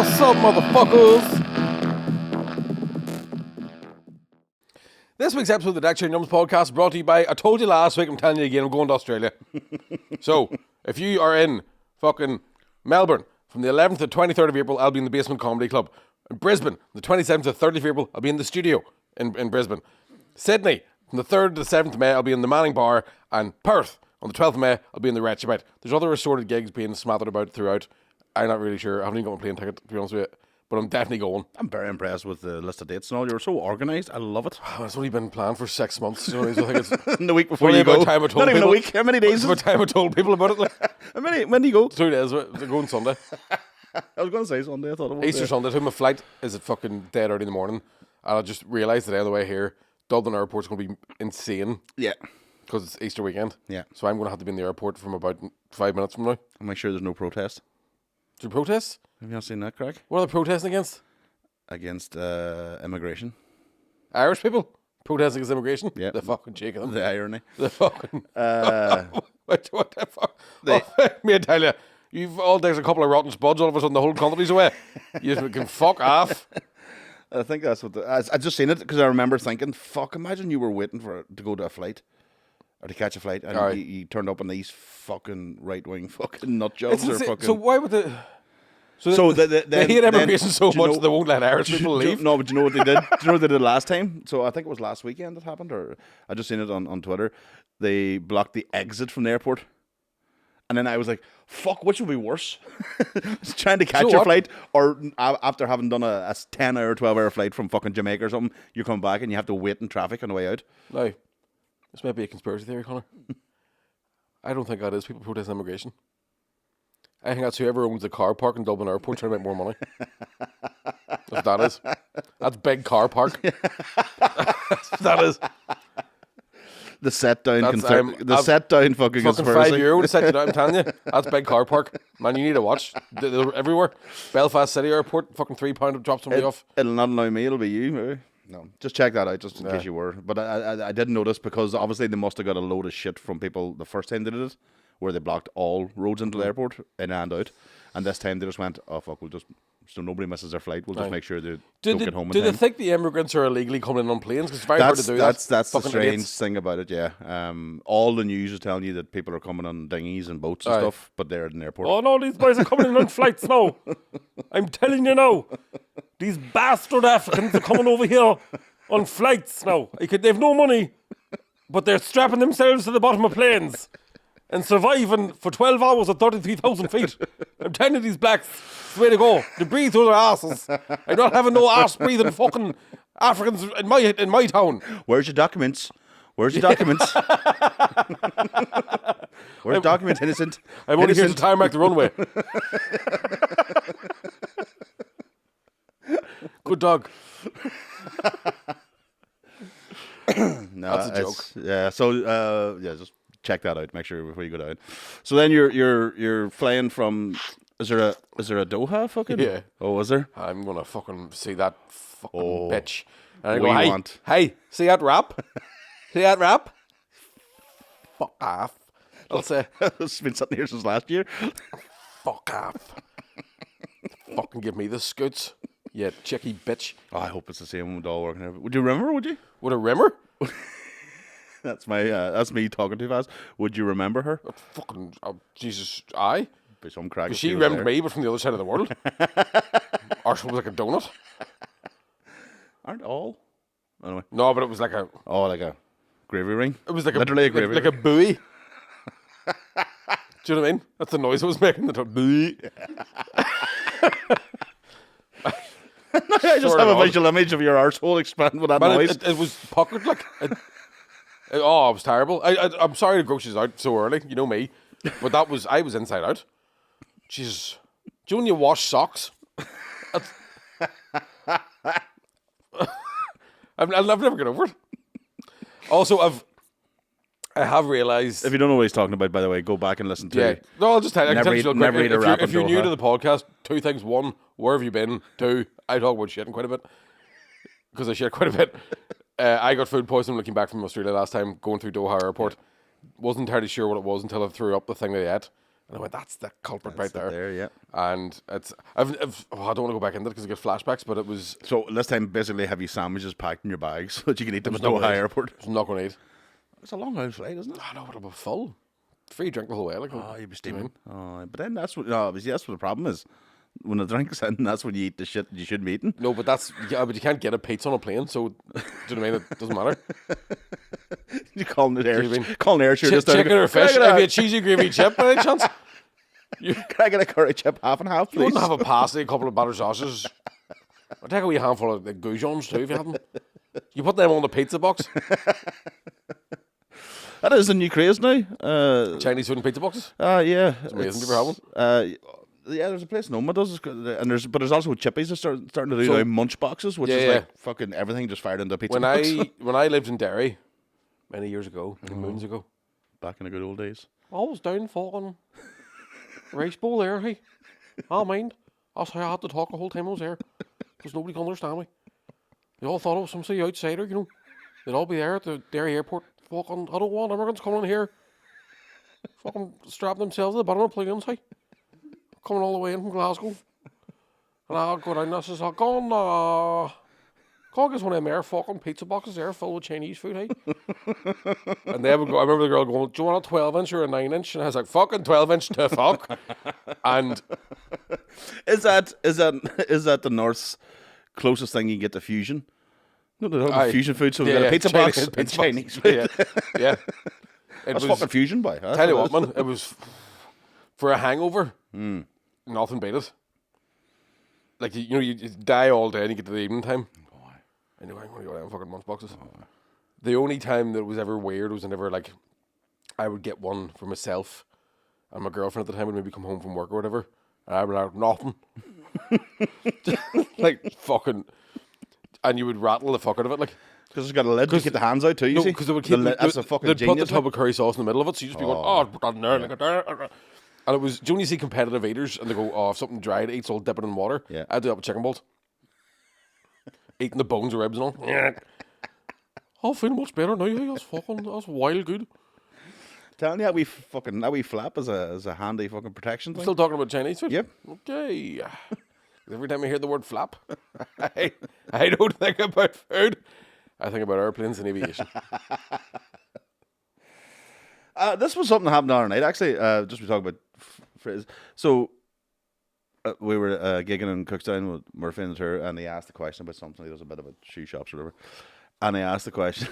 What's up, motherfuckers? This week's episode of the Dax Yums podcast is brought to you by, I told you last week, I'm telling you again, I'm going to Australia. So, if you are in fucking Melbourne, from the 11th to 23rd of April, I'll be in the Basement Comedy Club. In Brisbane, the 27th to 30th of April, I'll be in the studio in Brisbane. Sydney, from the 3rd to the 7th of May, I'll be in the Manning Bar. And Perth, on the 12th of May, I'll be in the Retrobite. There's other assorted gigs being smothered about throughout. I'm not really sure. I haven't even got my plane ticket, to be honest with you. But I'm definitely going. I'm very impressed with the list of dates and all. You're so organised. I love it. It's only been planned for 6 months. You know, so I think it's In the week before only you about go. time I told Not even people. a week. How many days? It's about time I told people about it. Like, When do you go? 2 days. They're going Sunday. I was going to say Sunday. I thought it was Easter Sunday. So my flight is at fucking dead early in the morning. And I just realised today on the way here, Dublin airport's going to be insane. Yeah. Because it's Easter weekend. Yeah. So I'm going to have to be in the airport from about 5 minutes from now. I'll make sure there's no protest. Is there protests? Have you not seen that, Craig? What are they protesting against? Against immigration. Irish people? Protesting against immigration? Yeah. The fucking cheek of them. The irony. The fucking... what the fuck? Let me tell you, there's a couple of rotten spuds, all of a sudden the whole country's away. You can fuck off. I think that's what I just seen it because I remember thinking, fuck, imagine you were waiting to go to a flight or to catch a flight and you turned up on these fucking right-wing fucking nut jobs or fucking... So why would the... So they hate immigration so much they won't let Irish people leave? No, but do you know what they did? Do you know what they did last time? So I think it was last weekend that happened, or I just seen it on Twitter. They blocked the exit from the airport. And then I was like, fuck, which would be worse? Trying to catch your flight, or after having done a 10-hour, 12-hour flight from fucking Jamaica or something, you come back and you have to wait in traffic on the way out. No. This might be a conspiracy theory, Connor. I don't think that is people protesting immigration. I think that's whoever owns the car park in Dublin Airport trying to make more money. If that is. That's big car park. That is. The set down fucking fucking conspiracy. €5 to set you down, I'm telling you. That's big car park. Man, you need to watch. They're everywhere. Belfast City Airport, fucking £3 to drop somebody off. It'll not allow me, it'll be you. Maybe. No, just check that out just in case you were. But I didn't notice because obviously they must have got a load of shit from people the first time they did it, where they blocked all roads into the airport in and out. And this time they just went, oh fuck, so nobody misses their flight. We'll just make sure they don't get home in time. Do they think the immigrants are illegally coming in on planes? Because it's very hard to do that. That's the strange thing about it, yeah. All the news is telling you that people are coming on dinghies and boats and stuff, but they're at an airport. Oh no, these boys are coming in on flights now. I'm telling you now. These bastard Africans are coming over here on flights now. They've no money, but they're strapping themselves to the bottom of planes and surviving for 12 hours at 33,000 feet. I'm telling you, these blacks, it's the way to go. They breathe through their asses. I'm not having no ass breathing fucking Africans in my town. Where's your documents? Where's your documents? Where's documents, innocent? I'm only here to tarmac the runway. Good dog. No, that's a joke. Yeah, so just check that out. Make sure before you go down. So then you're flying from. Is there a Doha fucking? Yeah. Oh, is there? I'm gonna fucking see that fucking bitch. And I We go, want. hey, see that rap? See that rap? Fuck off. I'll say, It's been sitting here since last year. fuck off. Fucking give me the scoots, you chicky bitch. Oh, I hope it's the same with all working. Would you remember? Would you? With a rimmer? That's me talking too fast. Would you remember her? Fucking, Jesus, aye. Be some crack. She rimmed me, but from the other side of the world. Or she was like a donut. Aren't all? Anyway. No, but it was like a... Oh, like a gravy ring? It was like literally a gravy like ring. a buoy. Do you know what I mean? That's the noise I was making. The buoy. I just have a visual image of your arsehole expand with that noise. It was puckered like... it was terrible. I'm sorry the groceries out so early. You know me. But I was inside out. Jesus. Do you know when you wash socks? I'll never get over it. Also, I have realised... If you don't know what he's talking about, by the way, go back and listen to it. No, I'll just tell you. Never eat a wrap If you're until new to the podcast, 2 things. 1, where have you been? 2, I talk about shitting quite a bit. Because I shit quite a bit. I got food poisoning looking back from Australia last time, going through Doha Airport. Wasn't entirely sure what it was until I threw up the thing that I ate. And I went, that's the culprit That's right it there. yeah. And it's, I don't want to go back into it because I get flashbacks, but it was, So this time, basically, have you sandwiches packed in your bags so that you can eat them at not Doha gonna eat. Airport? I'm not going to eat. It's a long old flight, isn't it? I know, but I'm full. Free drink the whole way. Like, Oh, you'd be you steaming. Oh, but then that's what. No, obviously that's what the problem is. When the drink's in, that's when you eat the shit you shouldn't be eating. No, but but you can't get a pizza on a plane, so do you know what I mean? It doesn't matter. You calling it air? Do you mean Calling air? Sure, just chicken or fish? Have you a cheesy gravy chip by any chance? Can I get a curry chip half and half, You please? wouldn't have a pasty, a couple of battered sausages. I'll take a wee handful of the goujons too if you have them. You put them on the pizza box. That is a new craze now. Chinese food and pizza boxes. Yeah, It's amazing. Have you ever had one? Yeah, there's a place in Oma does, and there's also Chippies that starting to do So- now munch boxes, which is Yeah, like fucking everything just fired into a pizza When box. when I lived in Derry many years ago, moons ago, Back in the good old days. I was down fucking rice bowl there. Hey, I mind. That's how I had to talk the whole time I was there, because nobody could understand me. They all thought I was some sort of outsider, you know. They'd all be there at the Derry airport. Fucking, I don't want immigrants coming in here. Fucking strapping themselves to the bottom of planes, hey. Coming all the way in from Glasgow. And I'll go down and I says, go on, get one of them there fucking pizza boxes there filled with Chinese food, hey. And they would go, I remember the girl going, do you want a 12-inch or a 9-inch? And I was like, fucking 12-inch to fuck. And Is that the North's closest thing you can get to fusion? No, they don't have fusion food, so we got a pizza Chinese- box and pizza Chinese box. food. Yeah. It That's was, fucking fusion, boy. Huh? tell you what, man, it was, for a hangover, nothing beat it. Like, you know, you die all day and you get to the evening time. And you're like, I'm going to go down and fucking munch boxes. The only time that it was ever weird was whenever, like, I would get one for myself and my girlfriend at the time would maybe come home from work or whatever. And I would have nothing. Like, fucking, and you would rattle the fuck out of it, like. Because it's got a lid to get the hands out too, you No, see? because they would The keep. lid- that's a fucking they'd put the genius. tub of curry sauce in the middle of it, so you just be going, oh, put that in there, like that. And it was, do you only see competitive eaters and they go, oh, if something dry to eat, so I'll dip it in water. Yeah. I do that with chicken balls. Eating the bones or ribs and all. Oh, feeling much better now. Hey, that's wild good. Telling you, that wee flap is a handy fucking protection thing. Still talking about Chinese food? Yep. Okay. Every time I hear the word flap, I don't think about food. I think about airplanes and aviation. This was something that happened the other night, actually. Just we talk about phrases. So we were gigging in Cookstown with Murphy and her, and he asked the question about something. He does a bit about shoe shops or whatever. And he asked the question.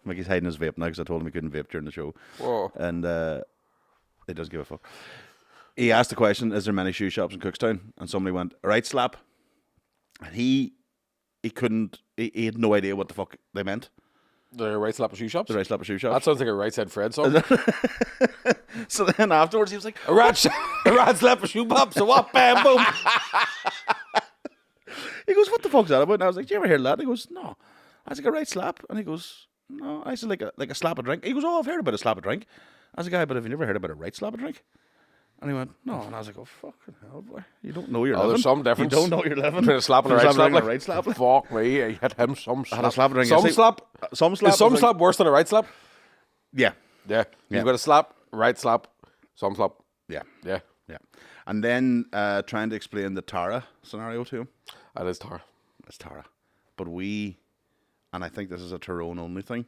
Mickey's hiding his vape now because I told him he couldn't vape during the show. Whoa. And he does give a fuck. He asked the question, is there many shoe shops in Cookstown? And somebody went, right slap. And he had no idea what the fuck they meant. The right slap of shoe shops? The right slap of shoe That shops. sounds like a Right Said Fred song. So then afterwards he was like, A rat slap of shoe pop, so what? Bam, boom. he goes, what the fuck's that about? And I was like, do you ever hear that? And he goes, no. I was like, a right slap? And he goes, no. I said, like a slap of drink. He goes, oh, I've heard about a slap of drink. I was like, but have you never heard about a right slap of drink? And he went, no. And I was like, oh, fucking hell, boy. You don't know your living. There's some difference. You don't know your living. Between a slap and a right slap. and a right slap. Like. Fuck me, I hit him some slap. I had a slap of drink. Some See, slap? Some slap. Is some was slap worse than a right slap? Yeah. Yeah. Yeah. You've got a slap, right slap, some slap. Yeah. Yeah. Yeah. And then trying to explain the Tarra scenario to him. That is Tarra. It's Tarra. But and I think this is a Tyrone only thing,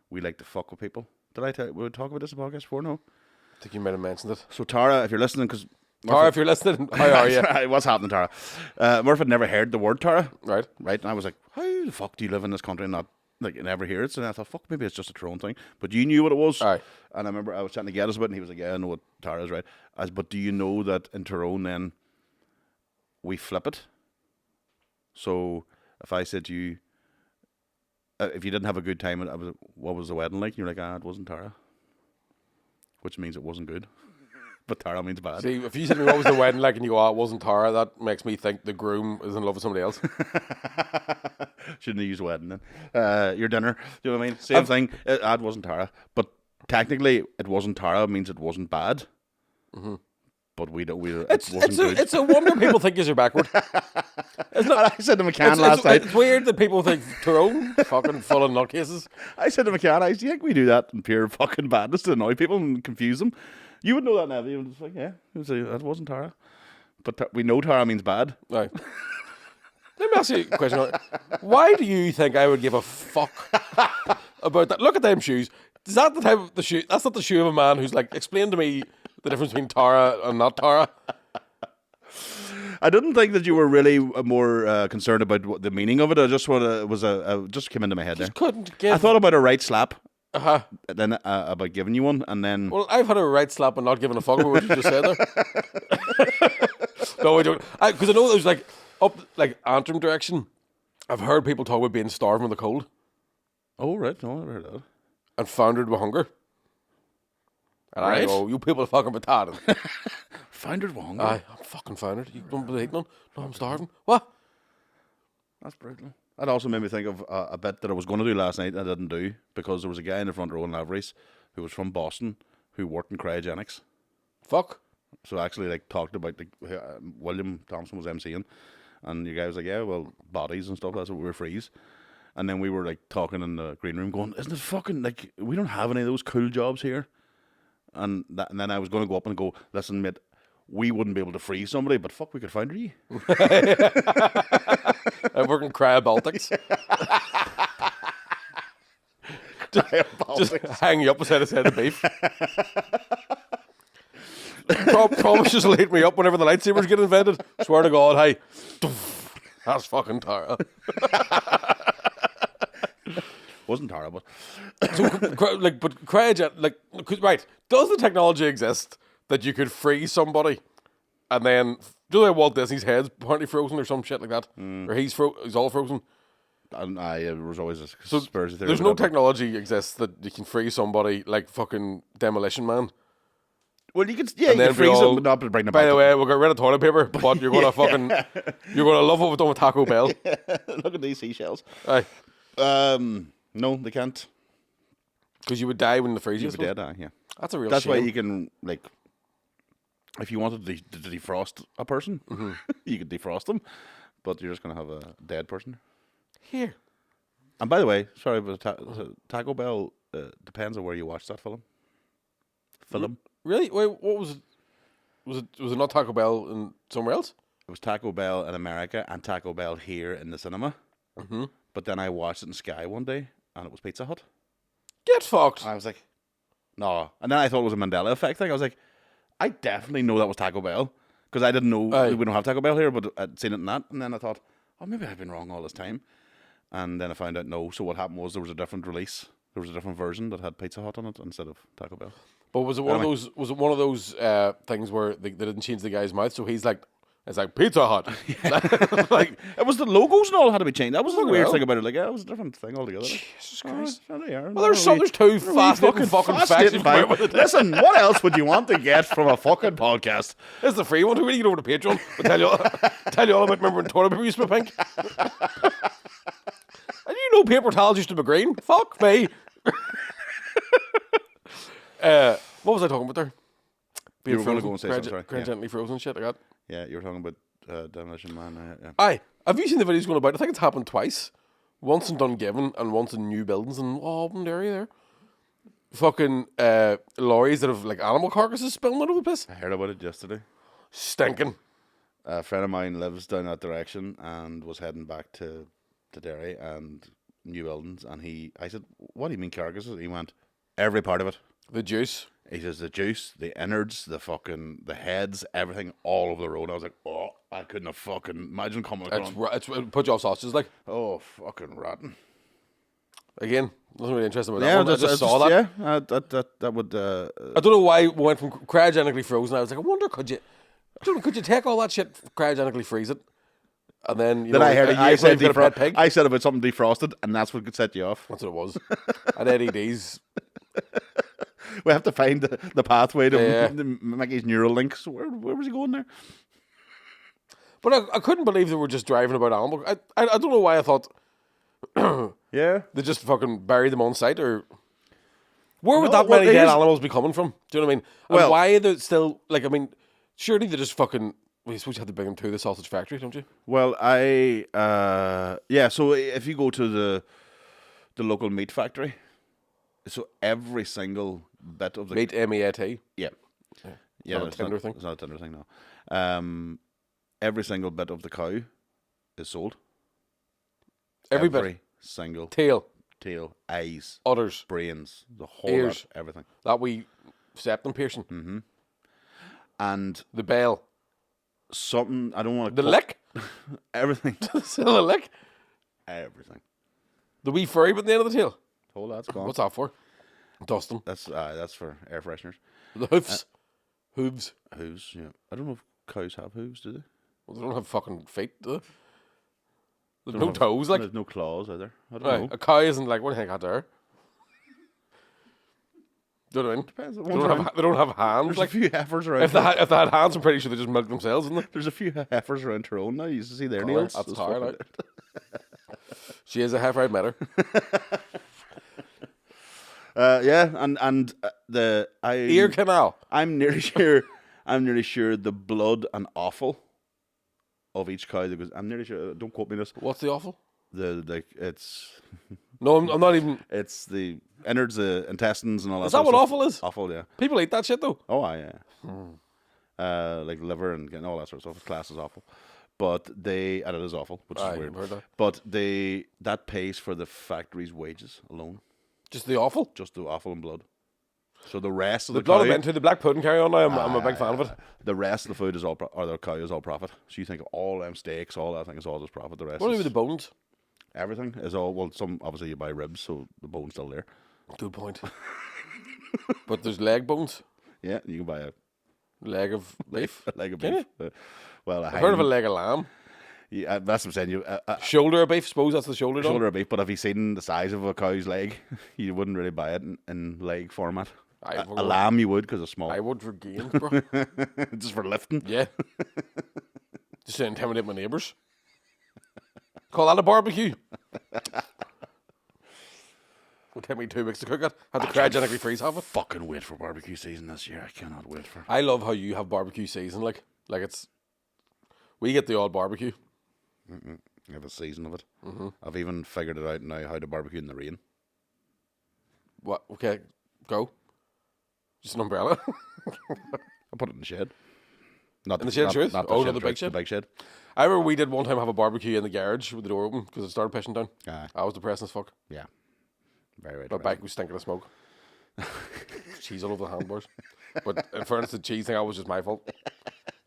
we like to fuck with people. Did I tell you, we would talk about this in the podcast before? No? I think you might have mentioned it. So Tarra, if you're listening, because... Tara, if you're listening, how are you? What's happening, Tarra? Murph had never heard the word Tarra. Right. Right? And I was like, how the fuck do you live in this country and not, like, never hear it? So I thought, fuck, maybe it's just a Tyrone thing. But you knew what it was. Aye. And I remember I was chatting to Geddes about it, and he was like, yeah, I know what Tarra is, right? But do you know that in Tyrone then, we flip it? So if I said to you, if you didn't have a good time, what was the wedding like? And you're like, it wasn't Tarra. Which means it wasn't good. But Tarra means bad. See, if you said to me what was the wedding like and you go, it wasn't Tara, that makes me think the groom is in love with somebody else. Shouldn't have used wedding then. Your dinner. Do you know what I mean? Same thing. It wasn't Tarra. But technically, it wasn't Tarra means it wasn't bad. Mm-hmm. But it wasn't good. It's a wonder people think you're backward. I said to McCann last night. It's weird that people think Tyrone fucking full of nutcases. I said to McCann, do you think we do that in pure fucking badness to annoy people and confuse them? You would know that, Nev. You was like, yeah, that wasn't Tarra. But we know Tarra means bad. Right. Let me ask you a question. Why do you think I would give a fuck about that? Look at them shoes. Is that the type of the shoe? That's not the shoe of a man who's like, explain to me the difference between Tarra and not Tarra. I didn't think that you were really more concerned about the meaning of it. I just just came into my head Just there. couldn't give. I thought about a right slap, Uh-huh. then about giving you one, and then Well, I've had a right slap and not giving a fuck about what you just said there. No, I don't. Because I know there's like up like Antrim direction. I've heard people talk about being starving with the cold oh right, no, I never heard that. and foundered with hunger. And I Right. go, you people are fucking retarded. Foundered wrong. Aye, I'm fucking foundered. You don't believe none? No, I'm starving. What? That's brutal. That also made me think of a bit that I was going to do last night and I didn't do because there was a guy in the front row in Lavery's who was from Boston who worked in Cryogenics. Fuck. So I actually like talked about William Thompson was MCing, and the guy was like, "Yeah, well, bodies and stuff. That's what we freeze." And then we were like talking in the green room, going, "Isn't it fucking like we don't have any of those cool jobs here?" And then I was going to go up and go, "Listen, mate, we wouldn't be able to freeze somebody, but fuck, we could find you." I work in Cryobeltics. Just hang you up beside a set of beef. Promise just light me up whenever the lightsabers get invented. Swear to God, hey. That's fucking Tarra. Wasn't Tarra, but So, but cryogen, right? Does the technology exist that you could freeze somebody, and then do like Walt Disney's head's partly frozen or some shit like that, or he's all frozen? and it was always a conspiracy theory. There's no technology exists that you can freeze somebody like fucking Demolition Man. Well, you could, And you then could freeze we all- them, but not bring them By back. the way, we'll get rid of toilet paper, but you're gonna you're gonna love what we've done with Taco Bell. Look at these seashells. Aye, No, they can't. because you would die when the freeze you. You'd be dead, yeah. That's a real. That's shame. why you can, like, if you wanted to defrost a person, you could defrost them, but you're just going to have a dead person. Here. And by the way, sorry, but Taco Bell depends on where you watch that film. Really? Wait, what was it? Was it not Taco Bell in somewhere else? It was Taco Bell in America and Taco Bell here in the cinema. Mm-hmm. But then I watched it in Sky one day, and it was Pizza Hut. Get fucked. I was like, no. And then I thought it was a Mandela effect thing. I was like, I definitely know that was Taco Bell. Because I didn't know Aye. we don't have Taco Bell here, but I'd seen it in that. And then I thought, oh, maybe I've been wrong all this time. And then I found out no. So what happened was there was a different release. There was a different version that had Pizza Hut on it instead of Taco Bell. But was it one of those? Was it one of those things where they didn't change the guy's mouth? So he's like, it's like Pizza Hut. Like, It was the logos and all had to be changed. That was the Fucking weird hell. thing about it. Like, it was a different thing altogether. Jesus Christ. Oh, they are. Well, there's two fascinating fucking facts. You come out with it. Listen, what else would you want to get from a fucking podcast? This is the free one. Who really get over to Patreon? I'll tell you all about remember when toilet paper used to be pink. And you know paper towels used to be green. Fuck me. What was I talking about there? You were gonna go and say something, sorry. Yeah. Gently frozen shit like that. Yeah, you were talking about Demolition Man. Yeah. Aye. Have you seen the videos going about? I think it's happened twice. Once in Dungiven and once in new buildings in Auburn area there. Fucking lorries that have like animal carcasses spilling out of the piss. I heard about it yesterday. Stinking. A friend of mine lives down that direction and was heading back to Derry and new buildings. And I said, what do you mean carcasses? He went, every part of it. The juice. He says the juice, the innards, the heads, everything, all over the road. I was like, oh, I couldn't have fucking imagine coming across. It put you off sausages like. Oh, fucking rotten. Again, wasn't really interested about Yeah, that one. I just saw that. Yeah, that would. I don't know why we went from cryogenically frozen. I was like, I wonder, could you take all that shit, cryogenically freeze it, and then you Then know, I heard a year later, you've got a pet pig. I said about something defrosted, and that's what could set you off. That's what it was. At Eddie D's. We have to find the pathway to Yeah. Mickey's neural links. Where was he going there? But I couldn't believe they were just driving about animal. I don't know why I thought Yeah. they just fucking buried them on site, or where would No, that well, many dead here's- animals be coming from? Do you know what I mean? And Well- why are they still like? I mean, surely they just fucking. Well, you suppose you have to bring them to the sausage factory, don't you? Well, so if you go to the local meat factory, so every single bit of the Meat MEAT. yeah, Yeah, not a Tinder thing. It's not a Tinder thing, no. Every single bit of the cow is sold. Every bit. Single Tail, eyes, udders, brains, the whole ears, lot, everything. that wee septum piercing, And the bell, something I don't want the to lick, everything, still a lick, everything. the wee furry bit at the end of the tail. Whole lot's gone. What's that for? Dusting. That's for air fresheners. The hoofs, hooves. Hooves, yeah. I don't know if cows have hooves, do they? Well, they don't have fucking feet, do they? There's no toes, like. There's no claws either. I don't Right, know. a cow isn't like, what the heck got there? Do you know what I mean? Depends. They don't have hands. There's Like, a few heifers around. if they had hands, I'm pretty sure they just milk themselves, isn't they? There's a few heifers around Tyrone now. You used to see their Oh, nails. that's Those Tarra, fucking- like. She is a heifer, I've met her. Yeah, and Ear canal. I'm nearly sure. I'm nearly sure the blood and offal of each cow. Because I'm nearly sure. Don't quote me this. What's the awful? It's No, I'm not even. it's the innards, the intestines, and all that. Is that sort what of offal is? stuff. Offal, yeah. People eat that shit, though. Oh, yeah. Like liver and all that sort of stuff. It's classed as awful, and it is awful, which Aye, is weird. I've heard that. But that pays for the factory's wages alone, Just the awful. just the offal and blood. So the rest of The the blood cow, I'm into. The black pudding, carry on now. I'm a big fan of it. the rest of the food is all or the cow is all profit. So you think of all them steaks, all that thing is all just profit. The rest What do you is do with the bones? everything is all. Well, some obviously you buy ribs, so the bone's still there. Good point. But there's leg bones. Yeah, you can buy a Leg of beef. leg of Can beef. Well, I've heard of a leg of lamb. Yeah, that's what I'm saying. You Shoulder of beef. Suppose that's the shoulder. shoulder of beef, but if you seen the size of a cow's leg, you wouldn't really buy it in leg format. A lamb you would because it's small. I would for gains, bro. Just for lifting. Yeah. Just to intimidate my neighbours. Call that a barbecue. It'll take me 2 weeks to cook it. Had to cryogenically freeze half it. Fucking wait for barbecue season this year. I cannot wait for it. I love how you have barbecue season. Like it's. We get the odd barbecue. I have a season of it. I've even figured it out now how to barbecue in the rain. What? Okay, go. Just an umbrella. I put it in the shed. Not In the shed, truth? Not Oh, shed, not the big shed? The big shed. I remember we did one time have a barbecue in the garage with the door open because it started pissing down. Aye. I was depressed as fuck. Yeah. Very right. My bike was stinking of smoke. Cheese all over the handlebars. But in fairness, the cheese thing, that was just my fault.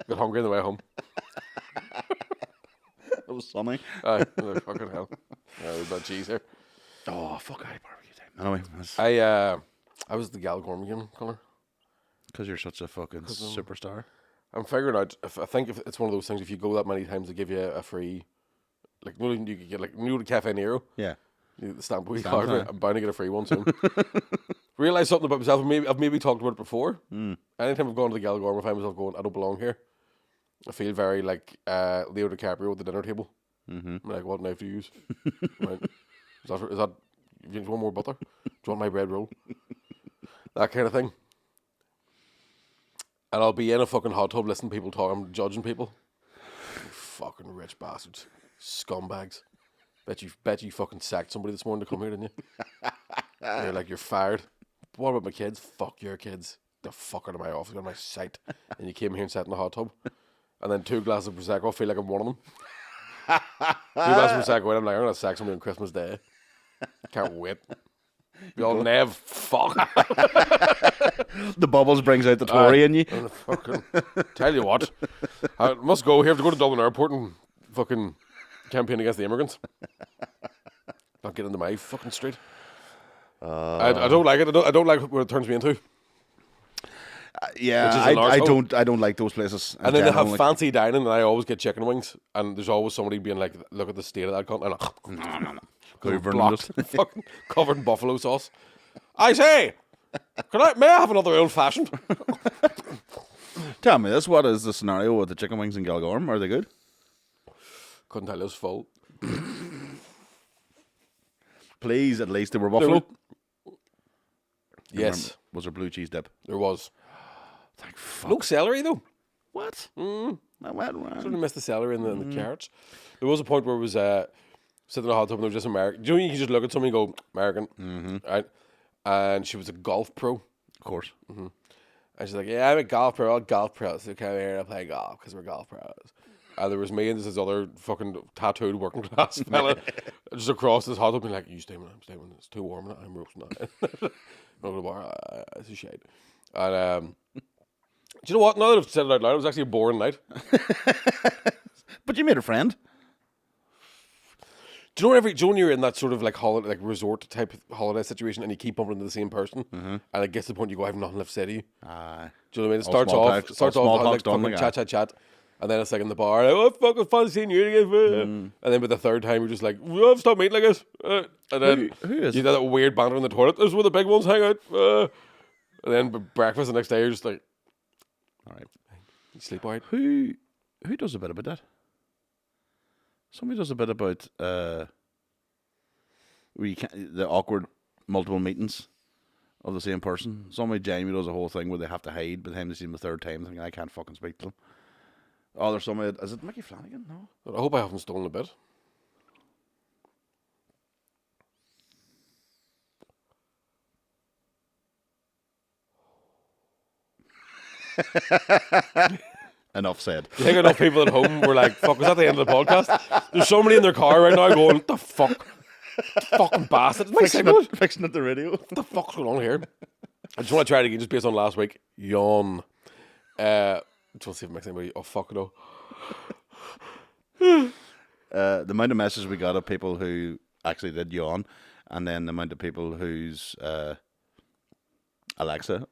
Got hungry on the way home. It was sunny. Aye, fucking hell. We've got cheese here. Oh, fuck, I barbecue time. Anyway, I was the Galgorm colour. because you're such a fucking superstar. I'm figuring out. I think if it's one of those things. If you go that many times, they give you a free. Like, you could get like the Cafe Nero. Yeah. The stamp we Stamp, card. aye. I'm bound to get a free one soon. Realised something about myself. I've maybe talked about it before. Anytime I've gone to the Galgorm, I find myself going, I don't belong here. I feel very like Leo DiCaprio at the dinner table. I'm like, what knife do you use? Right. Is that? You want more butter? Do you want my bread roll? That kind of thing. And I'll be in a fucking hot tub listening to people talk. I'm judging people. You fucking rich bastards, scumbags. Bet you fucking sacked somebody this morning to come here, didn't you? And you're like, you're fired. What about my kids? Fuck your kids. The fuck out of my office, out of my sight. And you came here and sat in the hot tub. And then 2 glasses of Prosecco, I feel like I'm one of them. 2 glasses of Prosecco, and I'm like, I'm going to sack somebody on Christmas Day. Can't wait. The old Nev, fuck. The bubbles brings out the Tory in you. Fucking, tell you what, I must go here. I have to go to Dublin Airport and fucking campaign against the immigrants. Not get into my fucking street. I don't like it. I don't like what it turns me into. Yeah, Which is an arsehole. I don't like those places. And then they have fancy dining, and I always get chicken wings. And there's always somebody being like, "Look at the state of that cunt." And no. blocked, fucking covered in buffalo sauce. I say, may I have another old fashioned? Tell me this: what is the scenario with the chicken wings in Galgorm? Are they good? Couldn't tell you, it was full. Please, at least they were buffalo. Yes, Was there blue cheese dip? there was. Thank fuck. No celery though. What? I went wrong. Sort of missed the celery and the carrots. There was a point where it was sitting in a hot tub and there was just American. Do you know, you can just look at somebody and go, American, right? And she was a golf pro. Of course. And she's like, yeah, I'm a golf pro. All golf pros who come here to play golf because we're golf pros. And there was me and this other fucking tattooed working class fella just across this hot tub being like, you stay with it, I'm staying with it. It's too warm now. I'm roasting that. I'm going to the bar. It's a shade. And do you know what? Now that I've said it out loud, it was actually a boring night. But you made a friend. Do you know when you're in that sort of like holiday, like resort type holiday situation, and you keep bumping into the same person, and it gets to the point you go, I have nothing left to say to you. Do you know what I mean? It starts off like fucking chat, and then it's like in the bar, like, oh fuck, it's fun seeing you again. And then by the third time, you're just like, oh, stop meeting like this. And then who is you do that weird banter in the toilet. This is where the big ones hang out. And then breakfast the next day, you're just like, all right, you sleep alright. Who does a bit about that? Somebody does a bit about where you can't, the awkward multiple meetings of the same person. Somebody genuinely does a whole thing where they have to hide by the time they see them the third time, thinking I can't fucking speak to them. Oh, there's somebody. Is it Mickey Flanagan? No. I hope I haven't stolen a bit. Enough said. Do you think enough people at home were like, fuck, is that the end of the podcast? There's somebody in their car right now going, what the fuck? Fucking bastard. Fixing at the radio. What the fuck's going on here? I just want to try it again just based on last week. Yawn. Just want to see if it makes anybody, oh fuck no. The amount of messages we got of people who actually did yawn, and then the amount of people whose Alexa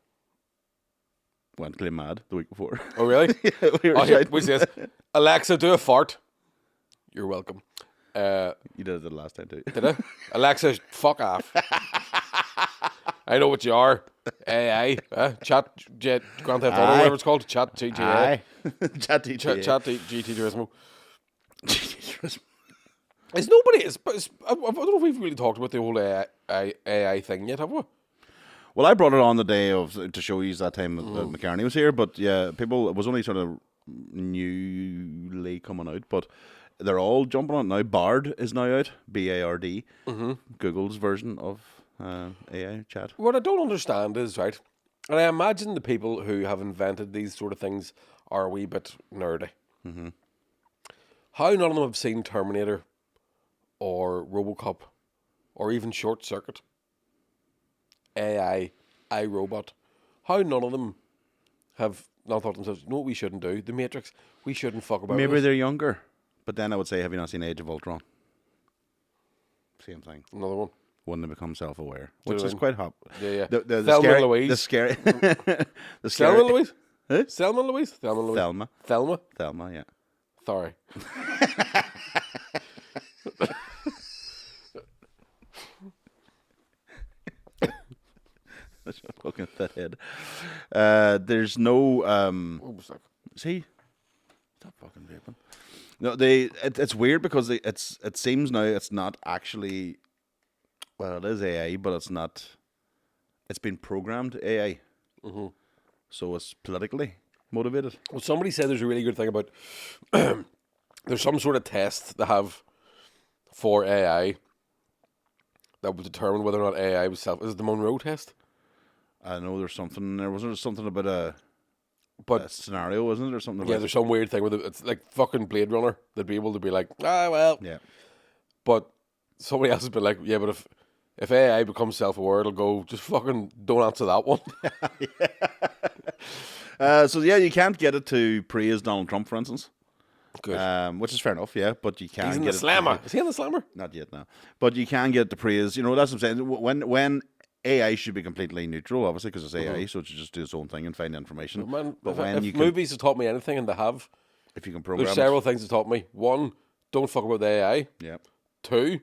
went clean mad the week before. Oh really? Yeah, here, we say this. Alexa, do a fart. You're welcome. You did it the last time too. Did I? Alexa, fuck off. I know what you are. AI. Chat Grand Theft Auto, whatever it's called. Chat GTA. Chat GTA. Chat GT Turismo. Is nobody? I don't know if we've really talked about the whole AI thing yet, have we? Well, I brought it on the day to show you that time that McCartney was here, but yeah, it was only sort of newly coming out, but they're all jumping on it now. Bard is now out, BARD, Google's version of AI chat. What I don't understand is, right, and I imagine the people who have invented these sort of things are a wee bit nerdy. How none of them have seen Terminator or RoboCop or even Short Circuit? AI, iRobot. How none of them have not thought to themselves, you know what we shouldn't do? The Matrix, we shouldn't fuck about Maybe this. they're younger, but then I would say, have you not seen Age of Ultron? Same thing. Another one. When they become self-aware, which is quite hot. Yeah. The Thelma scary, and Louise. The scary. the Thelma and Louise? Huh? Thelma and Louise? Thelma and Louise. Thelma. Thelma? Thelma, yeah. Sorry. Fucking fat head. There's no. See, stop fucking vaping. No, it's weird because it seems now it's not actually. Well, it is AI, but it's not. It's been programmed AI, so it's politically motivated. Well, somebody said there's a really good thing about. There's some sort of test they have for AI that would determine whether or not AI was self. Is it the Monroe test? I know there's something. There wasn't something about a scenario, wasn't it, or something? Yeah, there's some weird thing with it. It's like fucking Blade Runner. They'd be able to be like, well. Yeah. But somebody else has been like, yeah, but if AI becomes self-aware, it'll go, just fucking don't answer that one. So yeah, you can't get it to praise Donald Trump, for instance. Good. Which is fair enough, yeah. But you can. He's in get the slammer. Is he in the slammer? Not yet, no. But you can get the praise. You know, that's what I'm saying. When AI should be completely neutral, obviously, because it's AI, so it should just do its own thing and find information. Man, but if movies have taught me anything, and they have, if you can program, there's several things that taught me. One, don't fuck about the AI. Yeah. Two,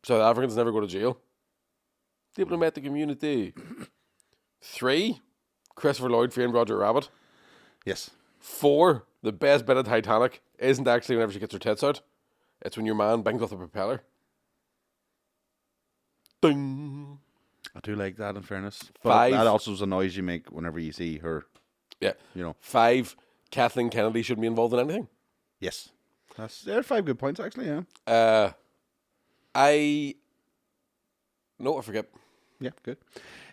South Africans never go to jail. Diplomatic community. Three, Christopher Lloyd framed Roger Rabbit. Yes. Four, the best bit of Titanic isn't actually whenever she gets her tits out. It's when your man bangs off the propeller. Ding. I do like that, in fairness. But Five. that also is a noise you make whenever you see her. Yeah. You know. 5, Kathleen Kennedy shouldn't be involved in anything. Yes. There are 5 good points, actually, yeah. I forget. Yeah, good.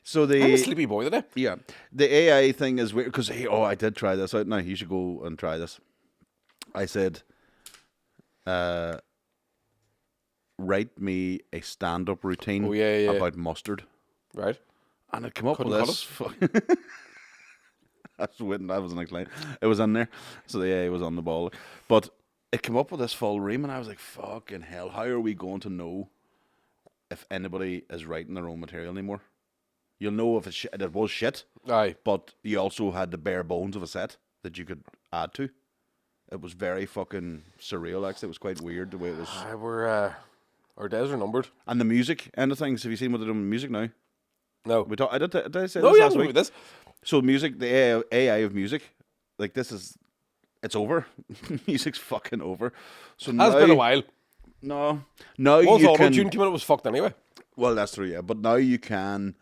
So I'm a sleepy boy today. yeah, the AI thing is weird because I did try this out. Now you should go and try this. I said, write me a stand-up routine about mustard, Right. and it came up Couldn't with cut this. I was waiting. That was the next line. It was in there, so the AI was on the ball. But it came up with this full ream, and I was like, "Fucking hell! How are we going to know if anybody is writing their own material anymore? You'll know if it was shit, Aye. but you also had the bare bones of a set that you could add to. It was very fucking surreal. Actually, it was quite weird the way it was. We're our days are numbered. And the music end of things. Have you seen what they're doing with music now? No. Did I say No, this you last haven't week? with this. So music, the AI of music, like it's over. Music's fucking over. So Has now, been a while. No, Once you auto-tune can. came out, it was fucked anyway. Well, that's true, yeah. But now you can,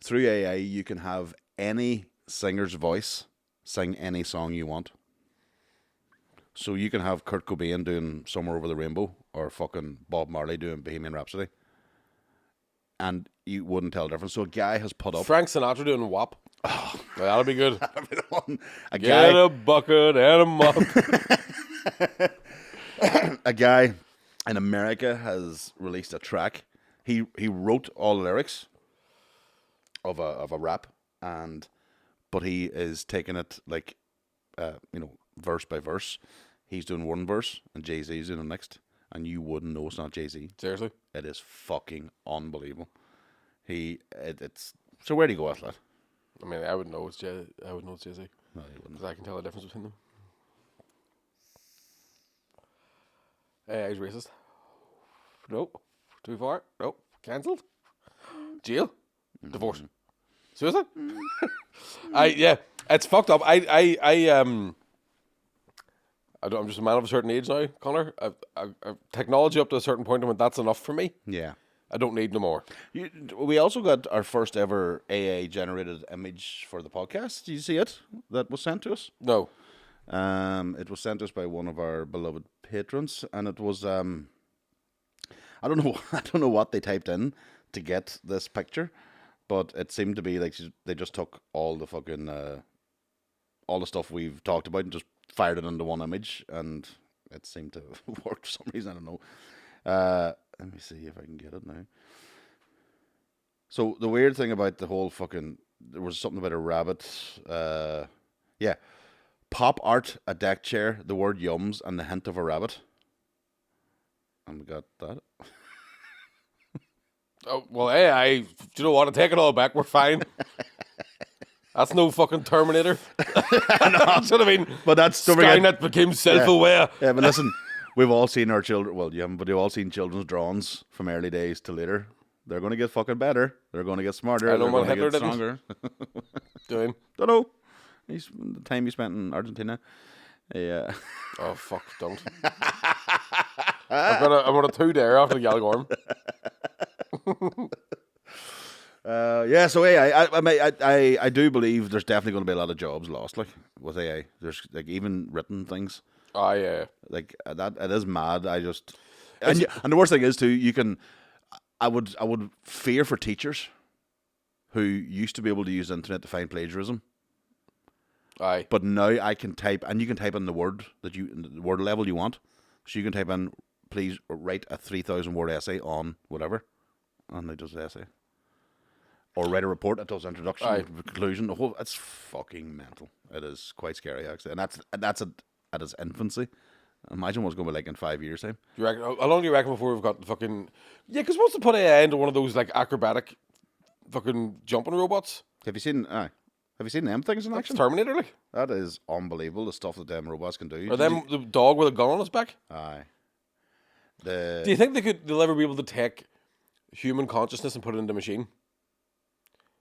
through AI, you can have any singer's voice sing any song you want. So you can have Kurt Cobain doing "Somewhere Over the Rainbow" or fucking Bob Marley doing "Bohemian Rhapsody," and you wouldn't tell the difference. So a guy has put up Frank Sinatra doing WAP. Oh, that'll be good. a Get guy, a bucket and a mop. a guy in America has released a track. He wrote all the lyrics of a rap, but he is taking it like verse by verse. He's doing one verse and Jay-Z's doing the next, and you wouldn't know it's not Jay-Z. Seriously? It is fucking unbelievable. It's so where do you go after that? I mean, I would know it's Jay. I would know it's Jay-Z. No, you wouldn't. 'Cause I can tell the difference between them. AI's racist. Nope. Too far. Nope. Cancelled. Jail. Divorce. Suicide. Yeah. It's fucked up. I'm just a man of a certain age now, Connor. I've technology up to a certain point, and that's enough for me. Yeah. I don't need no more. We also got our first ever AA generated image for the podcast. Did you see it? That was sent to us. No. It was sent to us by one of our beloved patrons, and it was I don't know I don't know what they typed in to get this picture, but it seemed to be like they just took all the fucking all the stuff we've talked about and just fired it into one image, and it seemed to work for some reason. I don't know. Let me see if I can get it now. So the weird thing about the whole fucking, there was something about a rabbit. Yeah. Pop art, a deck chair, the word yums, and the hint of a rabbit. And we got that. Oh, well, AI, do you know what? I take it all back. We're fine. That's no fucking Terminator. That's what I mean. But that's Skynet became self-aware. Yeah, but listen, we've all seen our children. Well, you haven't, but you've all seen children's drawings from early days to later. They're going to get fucking better. They're going to get smarter. I know They're what going to Hitler get didn't. stronger. Doing. Don't know. He's the time he spent in Argentina. Yeah. Oh fuck! Don't. I've got a 2 there after the Galgorm. Yeah. So AI, I do believe there's definitely going to be a lot of jobs lost. Like with AI, there's like even written things. Oh yeah. Like that, it is mad. And the worst thing is too. You can. I would fear for teachers who used to be able to use the internet to find plagiarism. Aye. But now I can type, and you can type in the word the word level you want. So you can type in, please write a 3,000 word essay on whatever, and it does the essay. Or write a report. It does introduction, conclusion. The whole. It's fucking mental. It is quite scary actually, and that's at its infancy. Imagine what's going to be like in 5 years' time. Do you reckon? How long do you reckon before we've got the fucking? Yeah, because once they put AI into one of those like acrobatic, fucking jumping robots. Have you seen them things in That's action? Terminator, like. That is unbelievable. The stuff that them robots can do. Or them the dog with a gun on his back. Aye. Do you think they'll ever be able to take human consciousness and put it into a machine?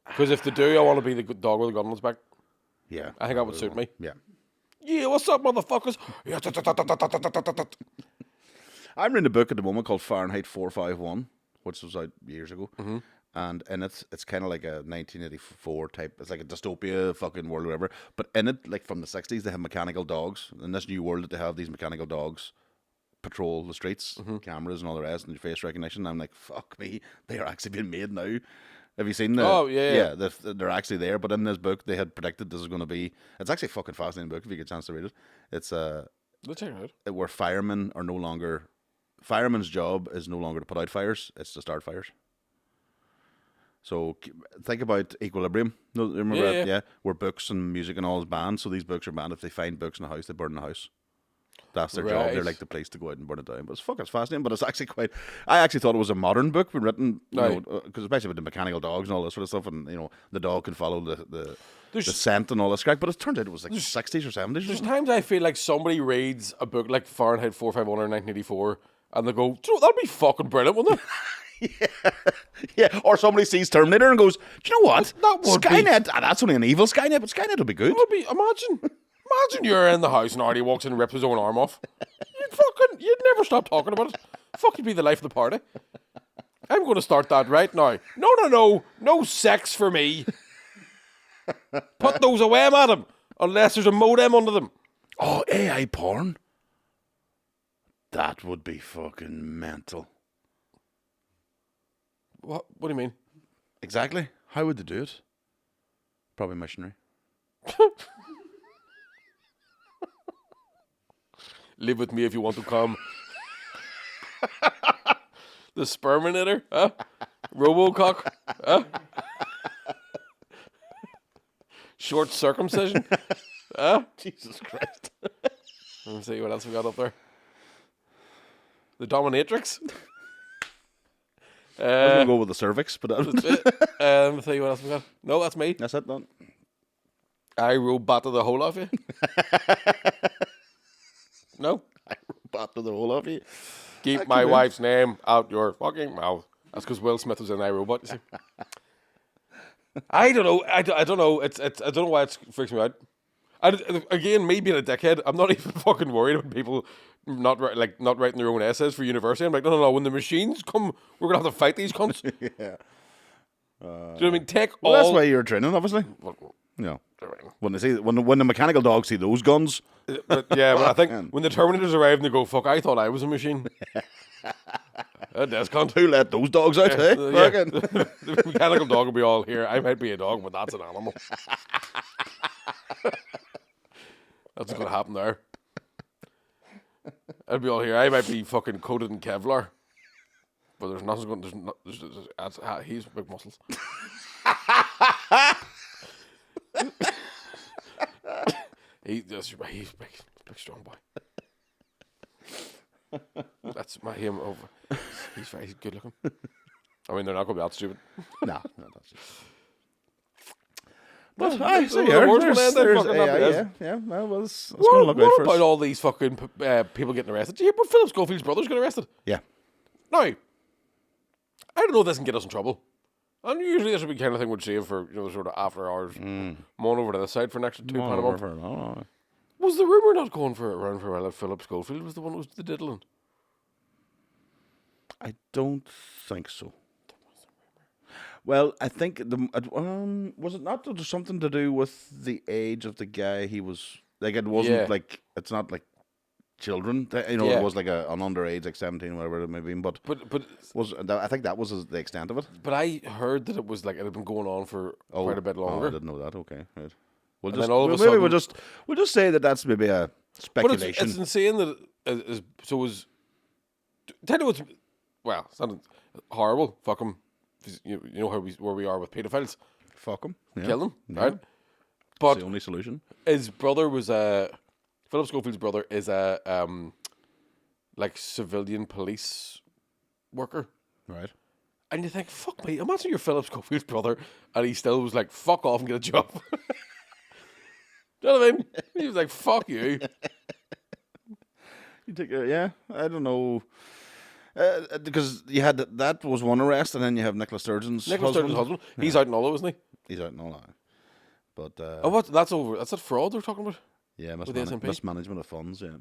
Because if they do, I want to be the dog with a gun on his back. Yeah. I think that would suit me. Yeah. Yeah, what's up, motherfuckers? I'm reading a book at the moment called Fahrenheit 451, which was out years ago. Mm-hmm. And in it, it's kind of like a 1984 type. It's like a dystopia fucking world or whatever. But in it, like from the 60s, they have mechanical dogs. In this new world that they have, these mechanical dogs patrol the streets, cameras and all the rest, and face recognition. I'm like, fuck me, they are actually being made now. Have you seen the? Oh, yeah. They're actually there. But in this book, they had predicted this is going to be. It's actually a fucking fascinating book if you get a chance to read it. It's Let's check it out. where firemen are no longer. Firemen's job is no longer to put out fires; it's to start fires. So think about Equilibrium. No, remember that? Yeah, where books and music and all is banned. So these books are banned. If they find books in a house, they burn the house. That's their job. They're like the police to go out and burn it down. But it's fascinating. But it's actually quite. I actually thought it was a modern book, written, because especially with the mechanical dogs and all this sort of stuff, and the dog can follow the scent and all this crap. But it turned out it was like 60s or 70s. There's times I feel like somebody reads a book like Fahrenheit 451 or 1984, and they go, "That'd be fucking brilliant, wouldn't it?" Yeah. Or somebody sees Terminator and goes, "Do you know what? That would Skynet. That's only an evil Skynet, but Skynet would be good." Imagine you're in the house and Artie walks in and rips his own arm off. You'd never stop talking about it. Fucking be the life of the party. I'm going to start that right now. No sex for me. Put those away, madam, unless there's a modem under them. Oh, AI porn. That would be fucking mental. What do you mean? Exactly. How would they do it? Probably missionary. Live with me if you want to come. The Sperminator, huh? Robocock, huh? Short circumcision, huh? Jesus Christ. Let me see what else we got up there. The Dominatrix. I was gonna go with the cervix, but let me see what else we got. No, that's me. That's it, done. I robot the whole of you. No? I robot the whole of you. Keep my wife's name out your fucking mouth. That's because Will Smith was in iRobot, you see. I don't know. I don't know. I don't know why it freaks me out. Again, me being a dickhead, I'm not even fucking worried about people not writing their own essays for university. I'm like, no. When the machines come, we're gonna have to fight these cunts. Yeah. Do you know what I mean? That's why you're training, obviously. No. When the mechanical dogs see those guns. But I think when the Terminators arrive and they go, "Fuck, I thought I was a machine." That's cunt. Who let those dogs out? The mechanical dog will be all here. I might be a dog, but that's an animal. That's what's gonna happen there. I'll be all here. I might be fucking coated in Kevlar, but there's nothing going. He's big muscles. He's big strong boy. That's him over. He's good looking. I mean, they're not going to be that stupid. No, that's it. But well, it's going to look out for us. What about all these fucking people getting arrested? Did you hear about Philip Schofield's brothers got arrested? Yeah. Now, I don't know if this can get us in trouble. And usually this would be kind of thing we'd save for, sort of after hours. Come on over to the side for an extra £2 a month. Was the rumour not going around for a while that Philip Schofield was the one who was the diddling? I don't think so. Well, I think was it not something to do with the age of the guy he was like? It wasn't like it's not like children. It was like an underage, like 17, whatever it may be. But I think that was the extent of it. But I heard that it was like it had been going on for quite a bit longer. I didn't know that. Okay, right. We'll just say that that's maybe a speculation. But it's insane that it was. Tell you what's it's not horrible. Fuck them. You know where we are with pedophiles. Fuck them. Yeah. Kill them. Yeah. Right. But it's the only solution. His brother was Philip Schofield's brother is a like civilian police worker. Right. And you think, fuck me, imagine you're Philip Schofield's brother and he still was like, fuck off and get a job. Do you know what I mean? He was like, fuck you. You take I don't know. Because you had that was one arrest, and then you have Nicola Sturgeon's husband. He's out in all, isn't he? He's out in all now. But what? That's over. That's that fraud they're talking about. Yeah, mismanagement of funds. Yeah.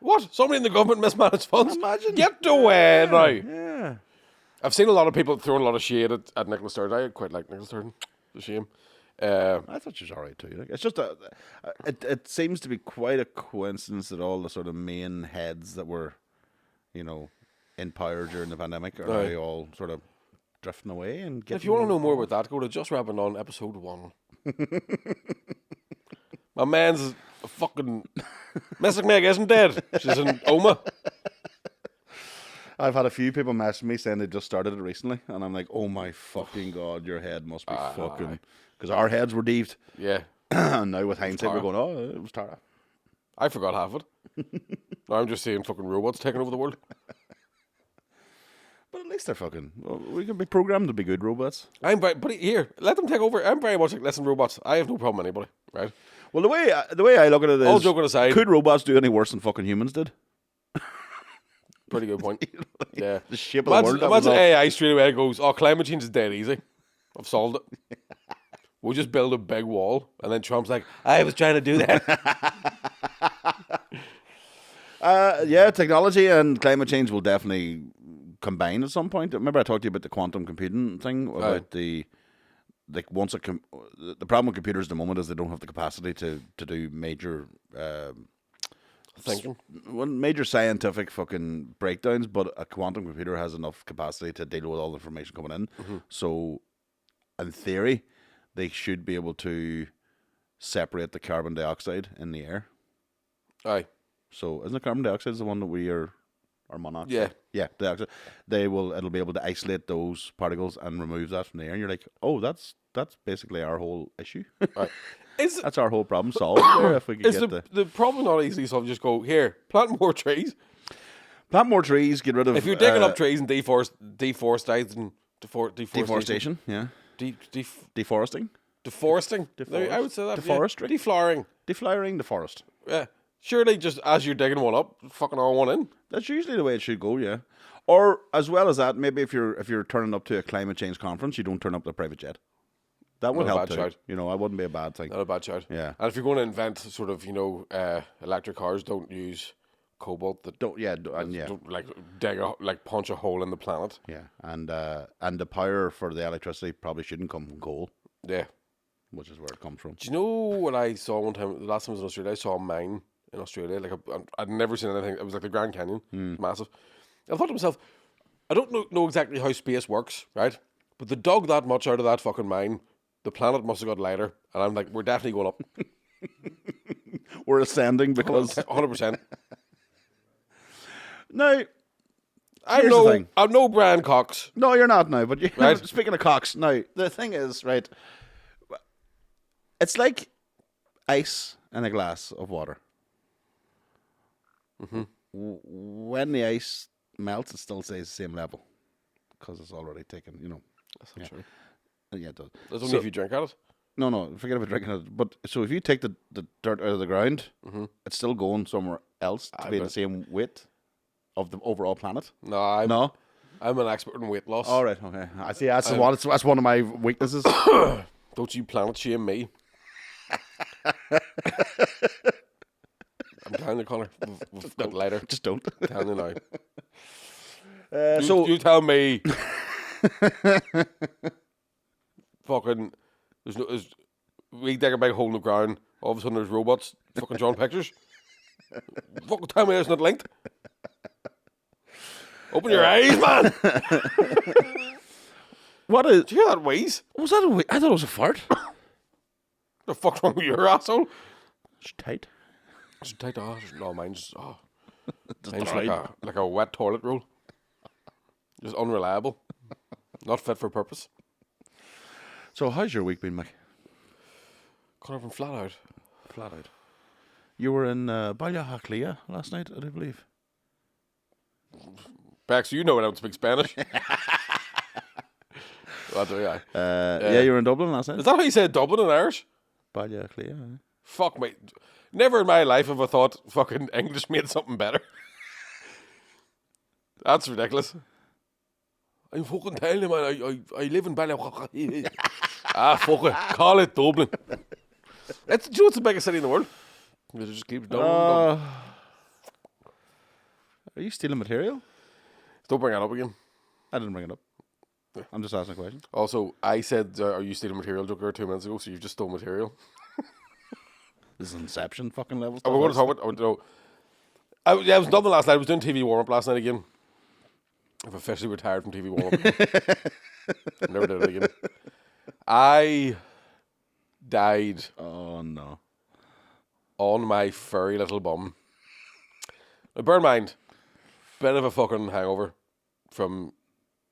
What? Somebody in the government mismanaged funds? Imagine. Get away now. Yeah. I've seen a lot of people throwing a lot of shade at Nicola Sturgeon. I quite like Nicola Sturgeon. It's a shame. I thought she was all right too. Like, it's just it seems to be quite a coincidence that all the sort of main heads that were, in power during the pandemic are now all sort of drifting away and getting. If you want to know more about that, go to Just Rapping On episode 1. My man's a fucking Mystic Meg isn't dead. She's in Oma. I've had a few people message me saying they just started it recently, and I'm like, oh my fucking god, your head must be fucking. Because our heads were deeved. Yeah. And now with hindsight, we're going, oh, it was Tarra. I forgot half of it. Now I'm just seeing fucking robots taking over the world. But at least they're fucking. Well, we can be programmed to be good robots. But here, let them take over. I'm very much like, listen, robots, I have no problem with anybody, right? Well, the way I look at it is, all joking aside, could robots do any worse than fucking humans did? Pretty good point. Yeah. The shape of the world. Imagine AI straight away goes, oh, climate change is dead easy. I've solved it. We'll just build a big wall. And then Trump's like, I was trying to do that. Yeah, technology and climate change will definitely combine at some point. Remember I talked to you about the quantum computing thing? About the problem with computers at the moment is they don't have the capacity to do major... Thinking. Major scientific fucking breakdowns, but a quantum computer has enough capacity to deal with all the information coming in. Mm-hmm. So, in theory, they should be able to separate the carbon dioxide in the air. Aye. So, isn't the carbon dioxide the one that we are monoxide? Yeah. Yeah, dioxide. It'll be able to isolate those particles and remove that from the air. And you're like, oh, that's basically our whole issue. Right. That's our whole problem solved there if we could get the problem not easily solved? Just go, here, plant more trees. Plant more trees, get rid of... If you're digging up trees and deforestation, yeah. Deforesting? I would say that. Deforestry? Yeah. Deflowering. Deflowering the forest. Yeah. Surely just as you're digging one up, fucking all one in. That's usually the way it should go, yeah. Or, as well as that, maybe if you're turning up to a climate change conference, you don't turn up to a private jet. That would help too. Shout. You know, that wouldn't be a bad thing. Not a bad shout. Yeah. And if you're going to invent sort of, electric cars, don't use cobalt. Don't punch a hole in the planet. Yeah, and the power for the electricity probably shouldn't come from coal. Yeah. Which is where it comes from. Do you know what I saw one time? The last time I was in Australia, I saw a mine in Australia. I'd never seen anything. It was like the Grand Canyon. It's massive. I thought to myself, I don't know exactly how space works, right? But they dug that much out of that fucking mine. The planet must have got lighter. And I'm like, we're definitely going up. We're ascending because... 100%. Now, I'm no Brian Cox. No, you're not now. But right? Speaking of Cox, now, the thing is, right, it's like ice in a glass of water. Mm-hmm. When the ice melts, it still stays the same level because it's already taken, That's not true. Yeah, it does. That's only if you drink at it. No, forget about drinking it. But so if you take the dirt out of the ground, it's still going somewhere else to be the same weight of the overall planet. No, I'm an expert in weight loss. All right, okay. I see. That's one of my weaknesses. Don't you planet shame me. I'm telling you, Connor. We've got lighter. Just don't. I'm telling you now. You tell me. Fucking, we dig a big hole in the ground. All of a sudden, there's robots fucking drawing pictures. Fucking tell me it's not linked. Open your eyes, man. What is? Did you hear that wheeze? Was that a wheeze? I thought it was a fart. The fuck's wrong with your asshole? It's tight. It's tight. Oh, no, mine's Just like a wet toilet roll. Just unreliable. Not fit for purpose. So, how's your week been, Mick? Connor from flat out. Flat out. You were in Ballahaclia last night, I do believe. Bex, you know I don't speak Spanish. Well, do I? Yeah, you were in Dublin last night. Is that how you say Dublin in Irish? Ballahaclia. Fuck me. Never in my life have I thought fucking English made something better. That's ridiculous. I'm fucking telling you, man, I live in Ballahaclia. Fuck it. Call it Dublin. Do you know what's the biggest city in the world? It just keeps Dublin. Are you stealing material? Don't bring that up again. I didn't bring it up. Yeah. I'm just asking a question. Also, I said, are you stealing material, Joker, 2 minutes ago, so you've just stolen material. This is Inception fucking level stuff. We're going to talk about... I was in Dublin last night. I was doing TV warm-up last night again. I've officially retired from TV One. Never did it again. I died Oh no. on my furry little bum. Now, bear in mind, bit of a fucking hangover from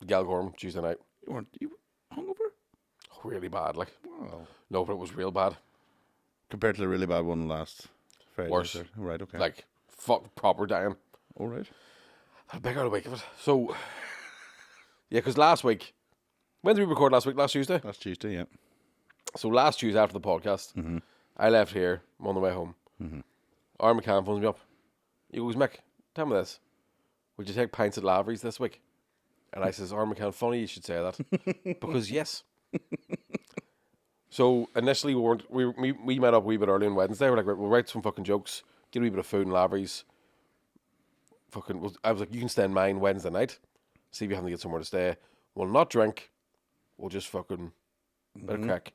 Galgorm Tuesday night. You were hungover? Really bad, like. Wow. No, but it was real bad. Compared to the really bad one last Friday. Worse. Right, okay. Like, fuck, proper dying. All right. Had a big out of week of it. So, yeah, because last week, when did we record last week? Last Tuesday? Last Tuesday, yeah. So last Tuesday after the podcast, I left here. I'm on the way home. Our McCann phones me up. He goes, Mick, tell me this. Would you take pints at Lavery's this week? And I says, McCann, funny you should say that. Because yes. So initially we met up a wee bit early on Wednesday. We're like, we'll write some fucking jokes, get a wee bit of food in Lavery's. I was like, you can stay in mine Wednesday night. See if you have to get somewhere to stay. We'll not drink. We'll just fucking bit of crack.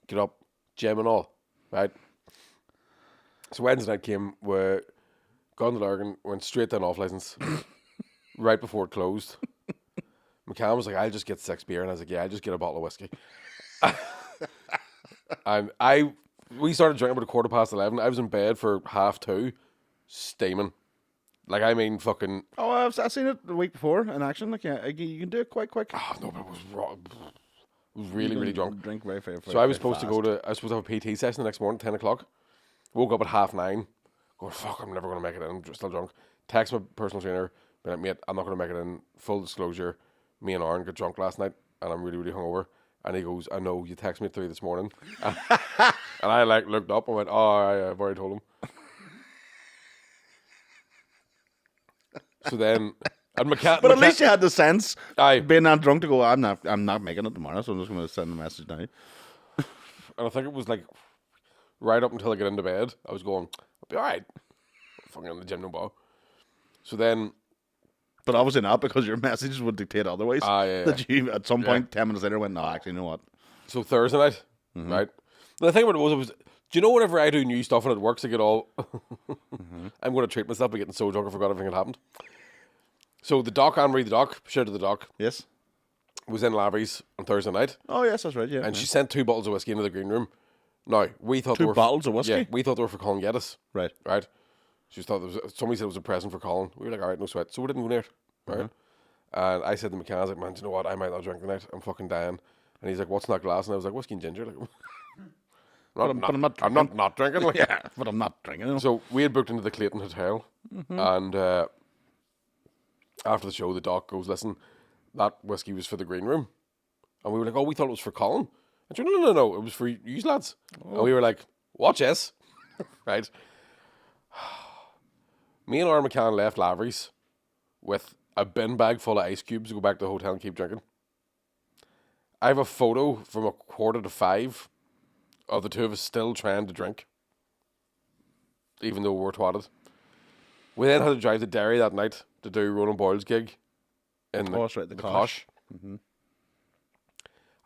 Get up, gym and all, right? So Wednesday night came, we gone to Lurgan, went straight down off license, right before it closed. McCann was like, I'll just get 6 beer, and I was like, yeah, I'll just get a bottle of whiskey. And we started drinking about 11:15. I was in bed for 2:30, steaming. Like, I mean, fucking. Oh, I've seen it the week before in action. Like, yeah, you can do it quite quick. Oh no, but it was raw. I was really, really drunk. Drink very, very, So I was supposed to have a PT session the next morning, 10 o'clock. Woke up at 9:30. Going, fuck, I'm never going to make it in. I'm still drunk. Text my personal trainer. Been like, mate, I'm not going to make it in. Full disclosure, me and Aaron got drunk last night, and I'm really, really hungover. And he goes, I know, you texted me at 3 this morning. And I looked up and went, oh, I've already told him. So then, and but at least you had the sense, Aye. being that drunk, to go, I'm not making it tomorrow, so I'm just going to send a message now. And I think it was like right up until I get into bed, I was going, I'll be all right. Fucking in the gym no more. So then, but obviously not, because your messages would dictate otherwise. Yeah. That you at some point 10 minutes later went, no, actually, you know what? So Thursday night, right? The thing about it was, do you know whenever I do new stuff and it works, I get all, I'm going to treat myself by getting so drunk I forgot everything that happened. So the doc, Anne-Marie the doc, shout out to the doc, Yes. was in Lavery's on Thursday night. Oh, yes, that's right, yeah. And she sent 2 bottles of whiskey into the green room. Now, we thought 2 bottles of whiskey? Yeah, we thought they were for Colin Geddes. Right. Right? She thought somebody said it was a present for Colin. We were like, all right, no sweat. So we didn't go near it. Right? And I said to McCann, I was like, man, do you know what? I might not drink tonight. I'm fucking dying. And he's like, what's in that glass? And I was like, whiskey and ginger. Like, I'm not I'm not drinking. Like. Yeah, but I'm not drinking. So we had booked into the Clayton Hotel. And after the show, the doc goes, listen, that whiskey was for the green room. And we were like, oh, we thought it was for Colin. And she went, no, it was for you lads. And we were like, watch this. Right? Me and Aaron McCann left Lavery's with a bin bag full of ice cubes to go back to the hotel and keep drinking. I have a photo from 4:45 of the two of us still trying to drink, even though we were twatted. We then had to drive to Derry that night to do Roland Boyle's gig in the Kosh.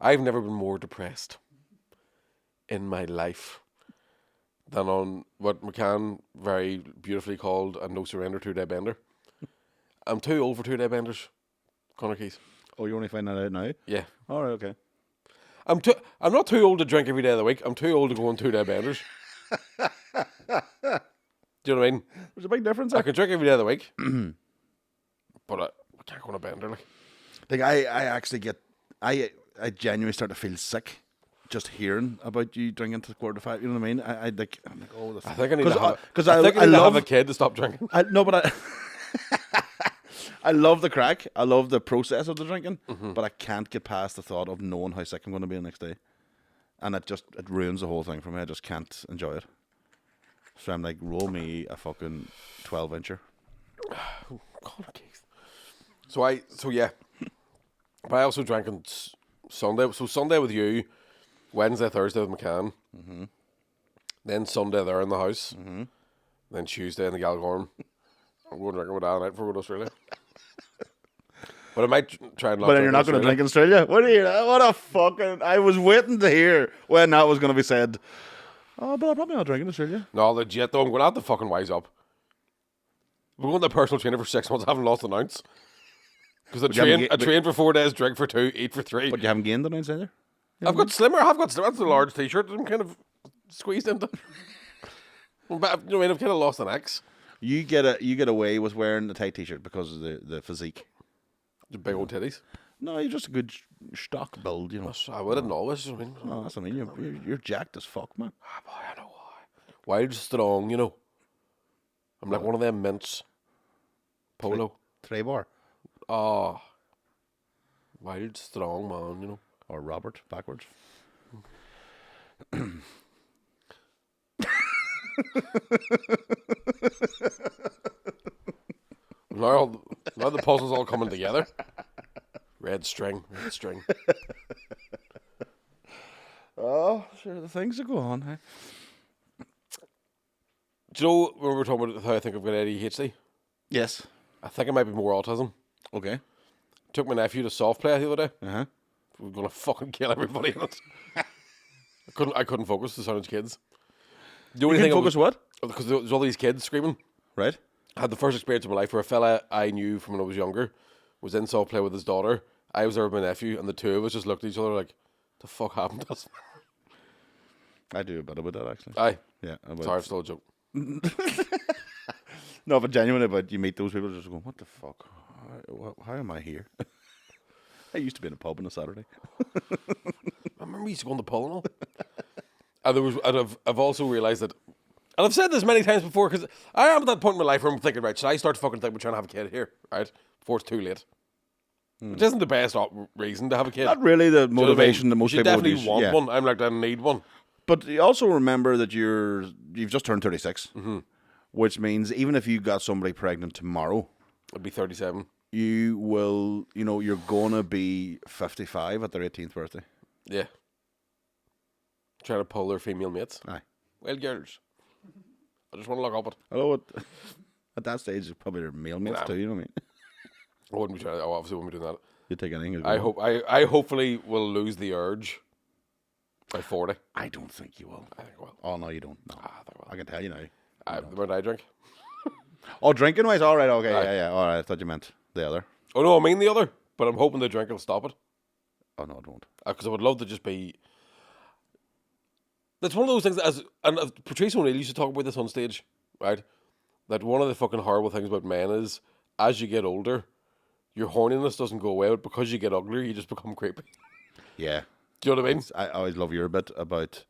I've never been more depressed in my life than on what McCann very beautifully called a no surrender 2-day bender. I'm too old for 2-day benders, Connor Keys. Oh, you only find that out now? Yeah. All right, okay. I'm not too old to drink every day of the week. I'm too old to go on 2-day benders. Do you know what I mean? There's a big difference. I can drink every day of the week, but I can't go on a bender. Like I actually get, I genuinely start to feel sick just hearing about you drinking to 4:45. You know what I mean? I'm like, oh, I think I need to have, because I think I need to love have a kid to stop drinking. I love the crack. I love the process of the drinking, but I can't get past the thought of knowing how sick I'm going to be the next day, and it ruins the whole thing for me. I just can't enjoy it. So I'm like, roll me a fucking 12-incher. So yeah, but I also drank on Sunday. So Sunday with you, Wednesday, Thursday with McCann, then Sunday there in the house, then Tuesday in the Galgorm. I'm going drinking with Dad tonight before we go to Australia. But I might try and not. But then you're not going to drink in Australia. What a fucking! I was waiting to hear when that was going to be said. Oh, but I'll probably not drink in Australia. No, legit though. I'm going to have to fucking wise up. We're going to the personal trainer for 6 months. I haven't lost an ounce. Because I train for 4 days, drink for 2, eat for 3. But you haven't gained an ounce either? I've got slimmer. That's a large t-shirt. I'm kind of squeezed into. You know what I mean? I've kind of lost an X. You get away with wearing a tight t-shirt because of the physique. The big old titties. No, you're just a good stock build, you know. I didn't always. I mean, No, that's what I mean. You're jacked as fuck, man. boy, I know why. Wild strong, you know. I'm like one of them mints. Polo. Trey bar. Oh. Wild strong, man, you know. Or Robert, backwards. Now the puzzle's all coming together. Red string. Oh, sure, the things that go on, hey? Do you know when we were talking about how I think I've got ADHD? Yes. I think it might be more autism. Okay. Took my nephew to soft play the other day. Uh-huh. We were gonna fucking kill everybody in it. I couldn't focus. The sound of kids. The only You thing can focus what? Because there was all these kids screaming. Right. I had the first experience of my life where a fella I knew from when I was younger was in soft play with his daughter. I was there with my nephew, and the two of us just looked at each other like, "The fuck happened to us?" I do a bit about that, actually. Aye. Yeah. Sorry, I've stole a joke. No, but genuinely, but you meet those people just going, what the fuck? How am I here? I used to be in a pub on a Saturday. I remember we used to go on the pull and all. I've also realised that, and I've said this many times before, because I am at that point in my life where I'm thinking, right, should I start fucking thinking about trying to have a kid here, right? Before it's too late. Which isn't the best reason to have a kid. Not really the motivation that you most should people would definitely use. want Yeah. one. I'm like, I need one. But you also remember that you've just turned 36, which means even if you got somebody pregnant tomorrow, I'd be 37. you will, you're going to be 55 at their 18th birthday. Yeah. Trying to pull their female mates. Aye. Well, girls. I just want to look up it. Although at that stage, it's probably their male mates too, you know what I mean? I wouldn't be trying. I obviously wouldn't be doing that. You take anything. I hopefully will lose the urge by 40. I don't think you will. I think I will. Oh, no, you don't. No. I think I will. I can tell you now. The amount I drink. Oh, drinking wise? All right, okay. Aye. Yeah. All right, I thought you meant the other. Oh no, I mean the other. But I'm hoping the drink will stop it. Oh, no, it won't. Because I would love to just be. That's one of those things Patrice O'Neill used to talk about this on stage, right? That one of the fucking horrible things about men is, as you get older, your horniness doesn't go away, but because you get uglier, you just become creepy. Yeah. Do you know what I mean? I always love your bit about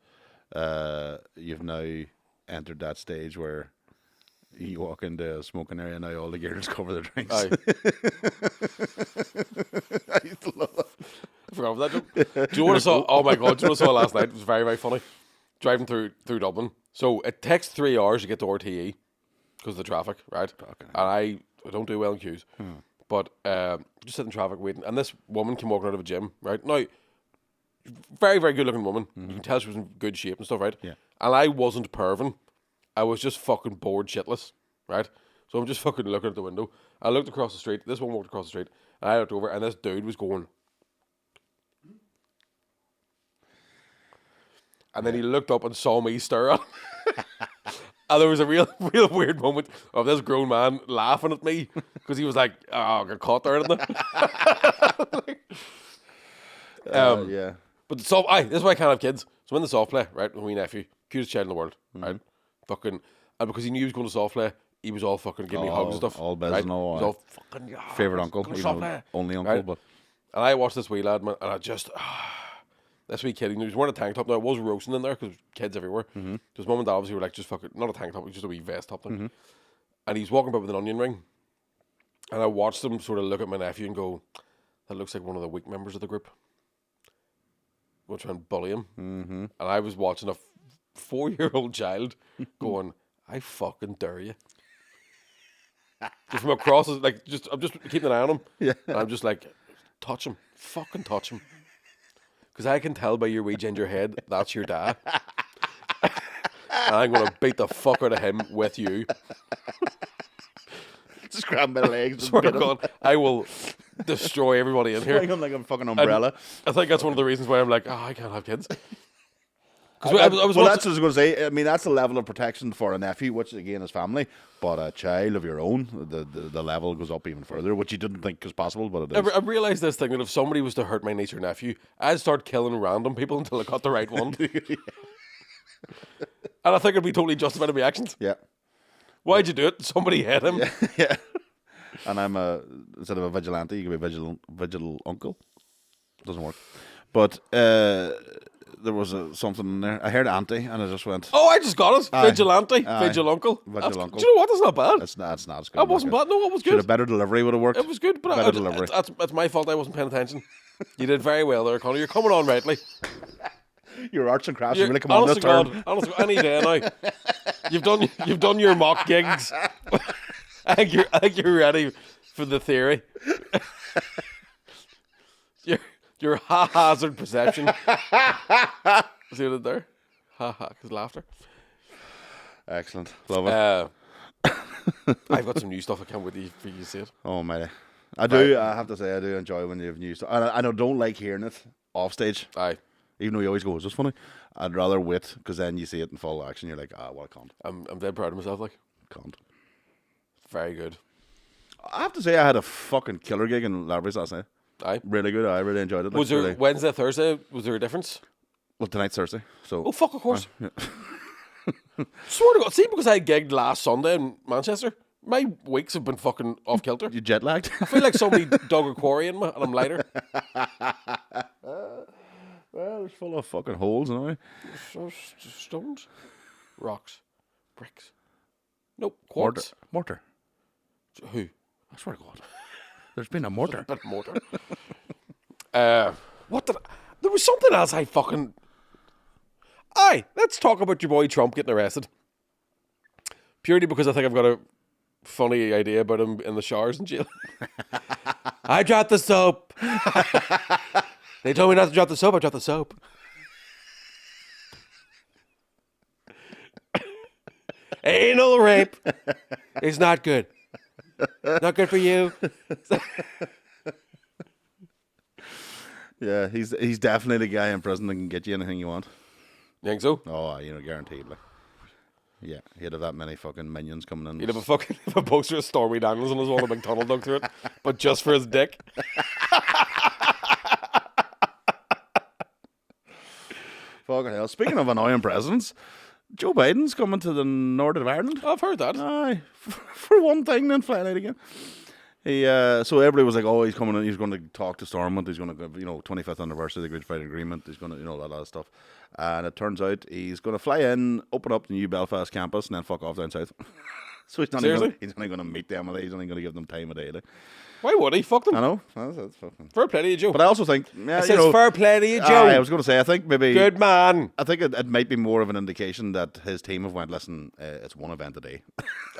you've now entered that stage where you walk into a smoking area and now all the girls cover their drinks. Aye. I used to love that. I forgot about that joke. Do you know what I saw? Oh my god, do you know what I saw last night? It was very, very funny. Driving through Dublin. So it takes 3 hours to get to RTE because of the traffic, right? Okay. And I don't do well in queues. But just sitting in traffic waiting. And this woman came walking out of a gym, right? Now, very, very good looking woman. You can tell she was in good shape and stuff, right? Yeah. And I wasn't perving. I was just fucking bored shitless, right? So I'm just fucking looking at the window. I looked across the street. This one walked across the street. And I looked over and this dude was going. And then he looked up and saw me stare at him. And there was a real weird moment of this grown man laughing at me because he was like, "Oh, I got caught there, didn't I?" Yeah. But this is why I can't have kids. So in the soft play, right, with my nephew, cutest child in the world, right, fucking, and because he knew he was going to soft play, he was all fucking giving me hugs and stuff. all biz right? and all, He was all fucking Favorite uncle, going to even soft though play. only uncle, Right? but And I watched this wee lad, man, and I just. This wee kid, he was wearing a tank top. Now, it was roasting in there because kids everywhere. His mum and dad obviously were like, just fucking, not a tank top, just a wee vest top thing. And he's walking about with an onion ring. And I watched him sort of look at my nephew and go, that looks like one of the weak members of the group. Go try and bully him. And I was watching a 4-year-old child going, I fucking dare you. Just from across, like, I'm just keeping an eye on him. Yeah. And I'm just like, touch him. Fucking touch him. Because I can tell by your wee ginger head, that's your dad. And I'm going to beat the fuck out of him with you. just grab my legs. Swear to God, I will destroy everybody in here. Swing him like a fucking umbrella. I think that's one of the reasons why I'm like, I can't have kids. Because I was well, watching- that's what I was going to say. I mean, that's the level of protection for a nephew, which again is family. But a child of your own, the level goes up even further, which you didn't think was possible, but it is. I realised this thing that if somebody was to hurt my niece or nephew, I'd start killing random people until I got the right one. And I think it'd be totally justified in my actions. Yeah. Why'd you do it? Somebody hit him. Yeah. And I'm instead of a vigilante, you can be vigil uncle. Doesn't work. But there was something in there. I heard auntie, and I just went. Oh, I just got it. Vigilante, Aye. vigil uncle. Vigil uncle. Do you know what? That's not bad. It's not as good. That wasn't bad. No, it was Should have good. better delivery would have worked. It was good, but better delivery. that's my fault. I wasn't paying attention. You did very well there, Connor. You're coming on rightly. Your arts and crafts really come on honest this to turn. God, honest to God, any day now. You've done your mock gigs. I think you're ready for the theory. your haphazard perception. See what I did there? Because laughter. Excellent. Love it. I've got some new stuff. I can't wait for you to see it. Oh, matey. I do. I have to say, I do enjoy when you have new stuff. I don't like hearing it off stage. Aye. Even though you always go, is this funny? I'd rather wait, because then you see it in full action. You're like, well, I can't. I'm dead proud of myself. Like, Can't. very good. I have to say, I had a fucking killer gig in Larry's last night. Aye. Really good. I really enjoyed it. Was there really. Wednesday, Thursday? Was there a difference? Well, tonight's Thursday. So. Oh fuck! Of course. Swear to God. See, because I gigged last Sunday in Manchester, my weeks have been fucking off kilter. You jet lagged? I feel like somebody dug a quarry in me, and I'm lighter. Well, it's full of fucking holes, anyway. Stones, rocks, bricks. Nope, quartz. Mortar. Who? I swear to God. There's been a mortar. Bit of mortar. What did? There was something else I fucking. Aye, let's talk about your boy Trump getting arrested. Purely because I think I've got a funny idea about him in the showers in jail. I dropped the soap. They told me not to drop the soap. I dropped the soap. Anal rape is not good. Not good for you. Yeah, he's definitely the guy in prison that can get you anything you want. You think so? Oh, guaranteed. Like, yeah, he'd have that many fucking minions coming in. He'd have a poster of Stormy Daniels on his wall, a big tunnel dug through it, but just for his dick. Fucking hell. Speaking of annoying presidents, Joe Biden's coming to the north of Ireland. I've heard that. Aye, for one thing, then flying out again. He so everybody was like, oh, he's coming in, he's going to talk to Stormont, he's going to go, 25th anniversary of the Good Friday Agreement, he's going to, that lot of stuff. And it turns out he's going to fly in, open up the new Belfast campus, and then fuck off down south. So he's not Seriously? he's only going to meet them, he's only going to give them time of day. Like. Why would he? Fuck them. I know. That's fucking. Fair play to you, Joe. But I also think, yeah, It says fair play to you, Joe. I was going to say, I think maybe. Good man. I think it might be more of an indication that his team have went, listen, it's one event a day.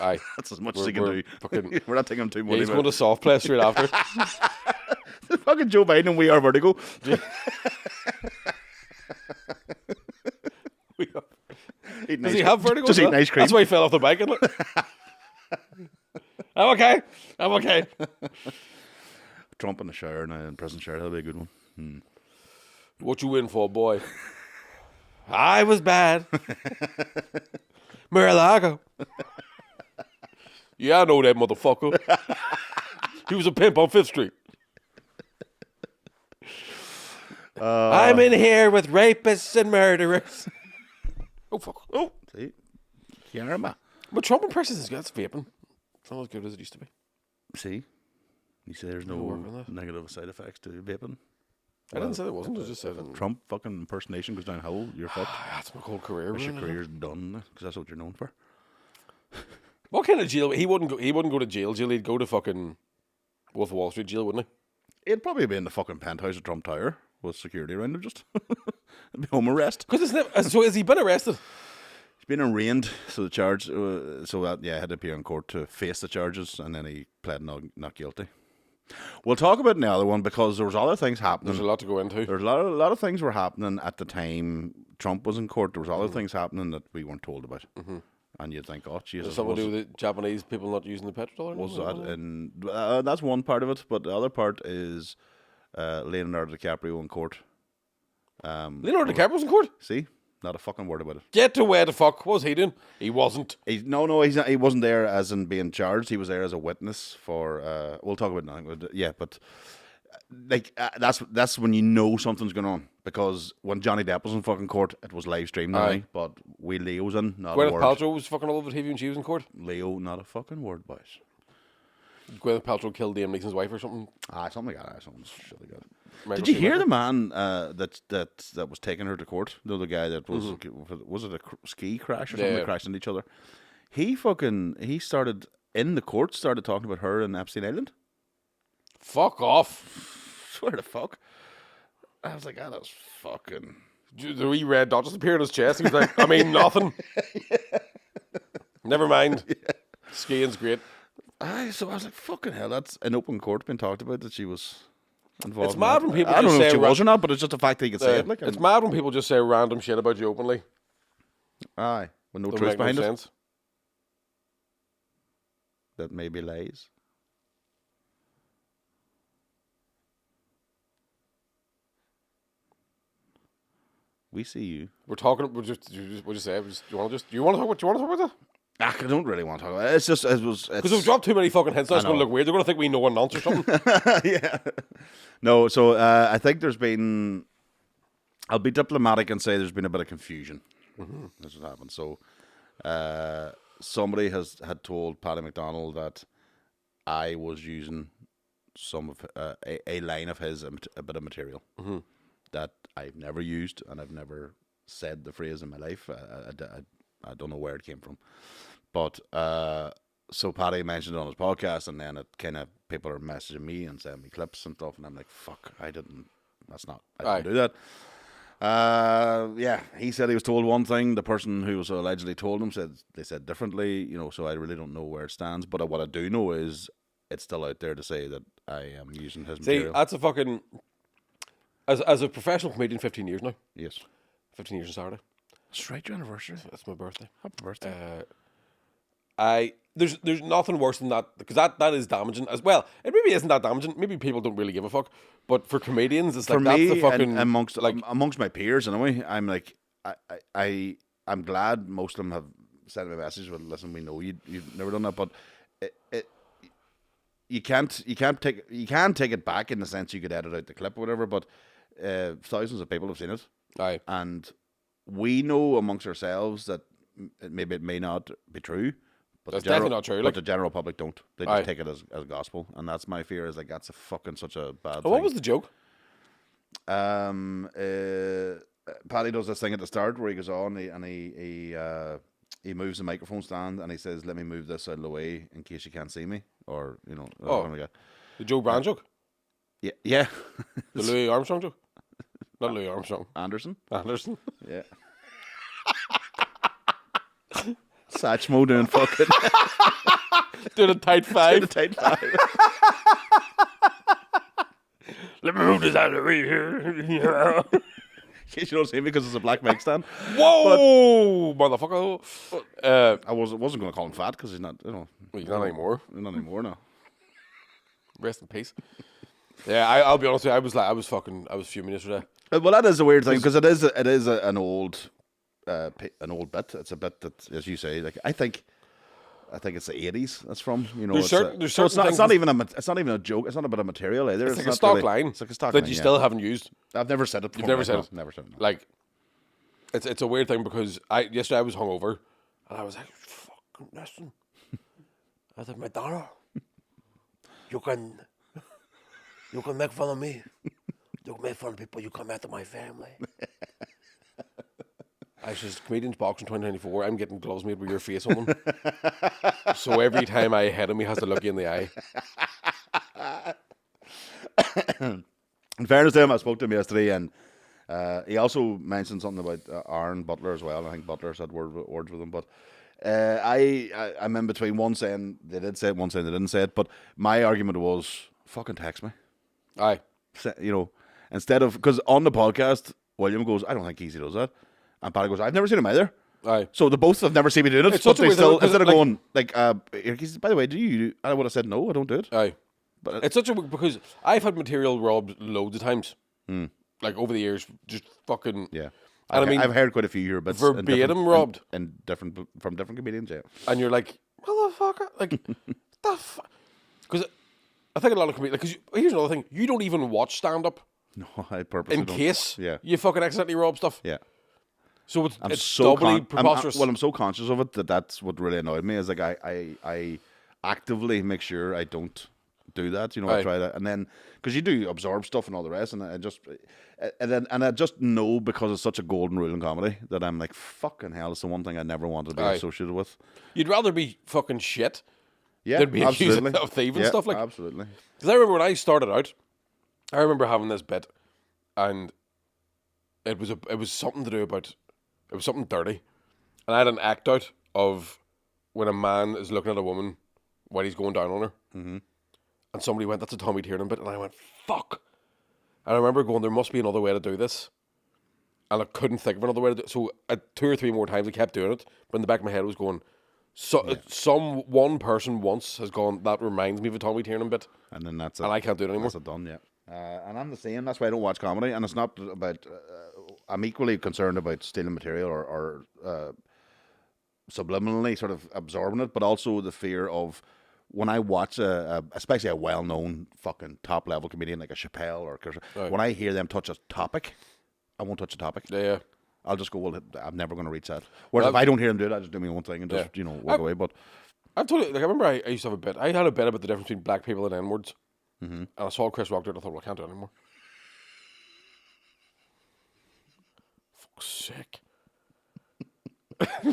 Aye. That's as much as he can do. Fucking, We're not taking him too yeah, much. he's going to soft play straight after. Fucking Joe Biden and we are vertigo. Does he have vertigo? Just eating ice cream. That's why he fell off the bike. Isn't it? I'm okay. Trump in the shower now, in prison shower, that'll be a good one. What you in for, boy? I was bad. Mar-a-Lago. Yeah, I know that motherfucker. He was a pimp on 5th Street. I'm in here with rapists and murderers. Oh, fuck. Oh. See? Yarma. But Trump impressions, that's vaping. It's not as good as it used to be. See? You say there's work no on that. negative side effects to vaping? I didn't say there wasn't. I just said Trump fucking impersonation goes downhill, you're fucked. that's my whole career. Your Man. career's done, because that's what you're known for. What kind of jail? He wouldn't go to jail. He'd go to fucking Wolf of Wall Street jail, wouldn't It'd probably be in the fucking penthouse of Trump Tower with security around him, just. It'd be home arrest. he? So has he been arrested? He's been arraigned, so the charge, had to appear in court to face the charges, and then he pled not guilty. We'll talk about the other one because there was other things happening. There's a lot to go into. There's a lot of things were happening at the time Trump was in court. There was other things happening that we weren't told about, and you'd think, oh Jesus, Does something to do with the Japanese people not using the petrodollar? was that? And that's one part of it, but the other part is Leonardo DiCaprio in court. Leonardo DiCaprio was in court? See, Not a fucking word about it. Get to where the fuck. What was he doing? He wasn't. He's not. He wasn't there as in being charged. He was there as a witness for. We'll talk about nothing. But yeah, but that's when you know something's going on, because when Johnny Depp was in fucking court, it was live streamed. Aye. But we Leo's in. Not a Gwyneth word. Paltrow was fucking all over TV when she was in court. Leo, not a fucking word, boys. Gwyneth Paltrow killed Liam Neeson's wife or something. Something like that. Something shitty good. Michael Did you hear Schumacher. the man that was taking her to court? The other guy that was it a ski crash or something? Yeah. They crashed into each other. He started in the court, started talking about her in Epstein Island. Fuck off. Swear to fuck. I was like, that's fucking. The wee red dot just appeared on his chest. He was like, I mean, nothing. Never mind. Skiing's great. So I was like, fucking hell, that's in open court being talked about that she was involved. It's mad when people I don't just know if say she was or not, but it's just a fact that you can say it. Like, it's mad when people just say random shit about you openly. Aye, with no Don't truth make no behind it. sense. That may be lies. We see you. We're talking. We'll just say. Do you want to talk about that? I don't really want to talk about it. It's just Because we've dropped too many fucking hints. That's going to look weird. They're going to think we know a nonce or something. yeah. No, so I think there's been. I'll be diplomatic and say there's been a bit of confusion. Mm-hmm. This has happened. So, somebody had told Paddy McDonald that I was using some of a line of his, a bit of material that I've never used, and I've never said the phrase in my life. I don't know where it came from, but so Paddy mentioned it on his podcast, and then it kind of people are messaging me and sending me clips and stuff, and I'm like, fuck, I didn't do that. Yeah, he said he was told one thing. The person who was allegedly told him said differently. So I really don't know where it stands. But what I do know is it's still out there to say that I am using his material. See, that's a fucking as a professional comedian, 15 years now. Yes, 15 years on Saturday. It's right your anniversary. That's my birthday. Happy birthday. There's nothing worse than that, because that is damaging as well. It maybe isn't that damaging. Maybe people don't really give a fuck. But for comedians, it's like for that's me, the fucking amongst my peers anyway. I'm like I'm glad most of them have sent me a message. Well, listen, we know you've never done that, but you can take it back in the sense you could edit out the clip or whatever. But thousands of people have seen it. Aye. And we know amongst ourselves that maybe it may not be true. But that's definitely not true. But the general public don't. They just take it as gospel. And that's my fear, is like that's a fucking such a bad thing. What was the joke? Paddy does this thing at the start where he goes on and he moves the microphone stand and he says, "Let me move this out of the way in case you can't see me," or something like that. The Joe Brand joke? Yeah. The Louis Armstrong joke? Not Louis Armstrong. Anderson. Yeah. Satchmo doing fucking Doing a tight five. Let me move this out of the way here. In case you don't see me, because it's a black mic stand. Whoa, motherfucker! I wasn't going to call him fat because he's not. He's not anymore. Not anymore now. Rest in peace. Yeah, I'll be honest with you. I was fuming yesterday. Well, that is a weird thing, because it is an old bit. It's a bit that, as you say, like I think it's the 80s. That's from There's certain it's not even a joke. It's not a bit of material either. It's like a stock line. It's like a stock that line, you still haven't used. I've never said it before. You've never said it. Never said it. Like, it's a weird thing, because yesterday I was hungover and I was like, fucking listen. I said, Madonna, you can make fun of me. You can make fun of people. You come after my family. I says, comedians boxing 2094. I'm getting gloves made with your face on them. So every time I hit him, he has to look you in the eye. In fairness to him, I spoke to him yesterday, and he also mentioned something about Aaron Butler as well. I think Butler's had words with him, but I'm in between one saying they did say it, one saying they didn't say it. But my argument was, fucking text me. Aye. Instead of, because on the podcast, William goes, I don't think Easy does that. And Paddy goes, I've never seen him either. Aye. So the both have never seen me doing it. It's But such a they weird still, thing, instead of like, going, like, by the way, do you? I would have said, no, I don't do it. Aye. But it's such a, because I've had material robbed loads of times. Like over the years, just fucking. Yeah. And I mean, I've heard quite a few your bits verbatim robbed from different comedians. Yeah, and you're like, motherfucker, like the fuck. Because I think a lot of comedians. Because here's another thing: you don't even watch stand up no, I purposely in don't. case Yeah. you fucking accidentally rob stuff. Yeah. So it's so doubly preposterous. I'm so conscious of it that's what really annoyed me. Is like I actively make sure I don't do that. You know, I try that, and then because you do absorb stuff and all the rest, and I just know because it's such a golden rule in comedy that I'm like, fucking hell, it's the one thing I never wanted to be associated with. You'd rather be fucking shit than be absolutely. accused of thieving stuff. Like, absolutely. Because I remember when I started out, I remember having this bit, and it was something to do about, it was something dirty, and I had an act out of when a man is looking at a woman while he's going down on her, and somebody went, "That's a Tommy Tiernan bit," and I went, "Fuck." And I remember going, there must be another way to do this. And I couldn't think of another way to do it. So 2 or 3 more times I kept doing it. But in the back of my head I was going, one person once has gone, that reminds me of a Tommy Tiernan bit. And then that's it. And I can't do it anymore. That's it done, yeah. And I'm the same. That's why I don't watch comedy. And it's not about... I'm equally concerned about stealing material or subliminally sort of absorbing it. But also the fear of... When I watch, especially a well-known fucking top-level comedian like a Chappelle or when I hear them touch a topic, I won't touch a topic. Yeah. I'll just go, well, I'm never going to reach that. Whereas if I don't hear them do it, I just do my own thing and just, walk away. But I've told you, like, I remember I used to have a bit. I had a bit about the difference between black people and N-words. And I saw Chris Rock do it, and I thought, well, I can't do it anymore. Fuck's sake.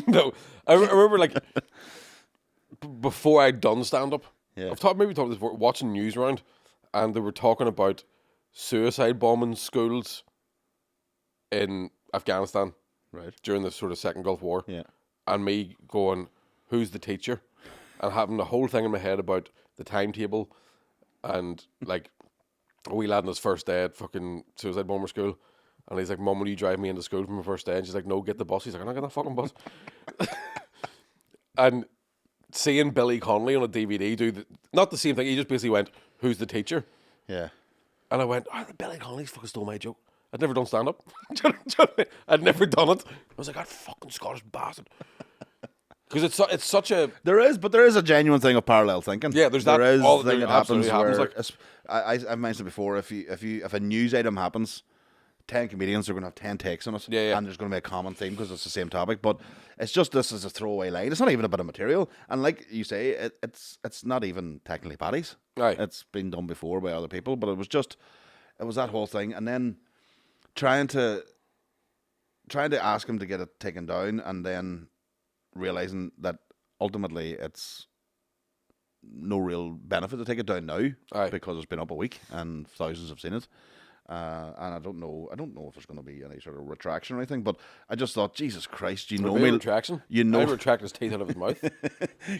No, I remember, like... Before I'd done stand-up, I've talked this before, watching news round, and they were talking about suicide bombing schools in Afghanistan during the sort of second Gulf War, and me going, who's the teacher? And having the whole thing in my head about the timetable, and like a wee lad on his first day at fucking suicide bomber school, and he's like, "Mum, will you drive me into school for my first day?" And she's like, "No, get the bus." He's like, "I'm not getting that fucking bus." And seeing Billy Connolly on a DVD do not the same thing. He just basically went, "Who's the teacher?" Yeah. And I went, "Oh, Billy Connolly's fucking stole my joke." I'd never done stand up. I'd never done it. I was like, "That fucking Scottish bastard." Because it's such a there is a genuine thing of parallel thinking. Yeah, there's that. There is all a thing that happens where like, I've mentioned before. If a news item happens, 10 comedians are going to have 10 takes on it, and there's going to be a common theme because it's the same topic. But it's just this is a throwaway line. It's not even a bit of material, and like you say, it's not even technically Paddy's. Right. It's been done before by other people, but it was that whole thing, and then trying to ask him to get it taken down, and then realizing that ultimately it's no real benefit to take it down now because it's been up a week and thousands have seen it. And I don't know if there's going to be any sort of retraction or anything, but I just thought, Jesus Christ, retraction? I retract his teeth out of his mouth.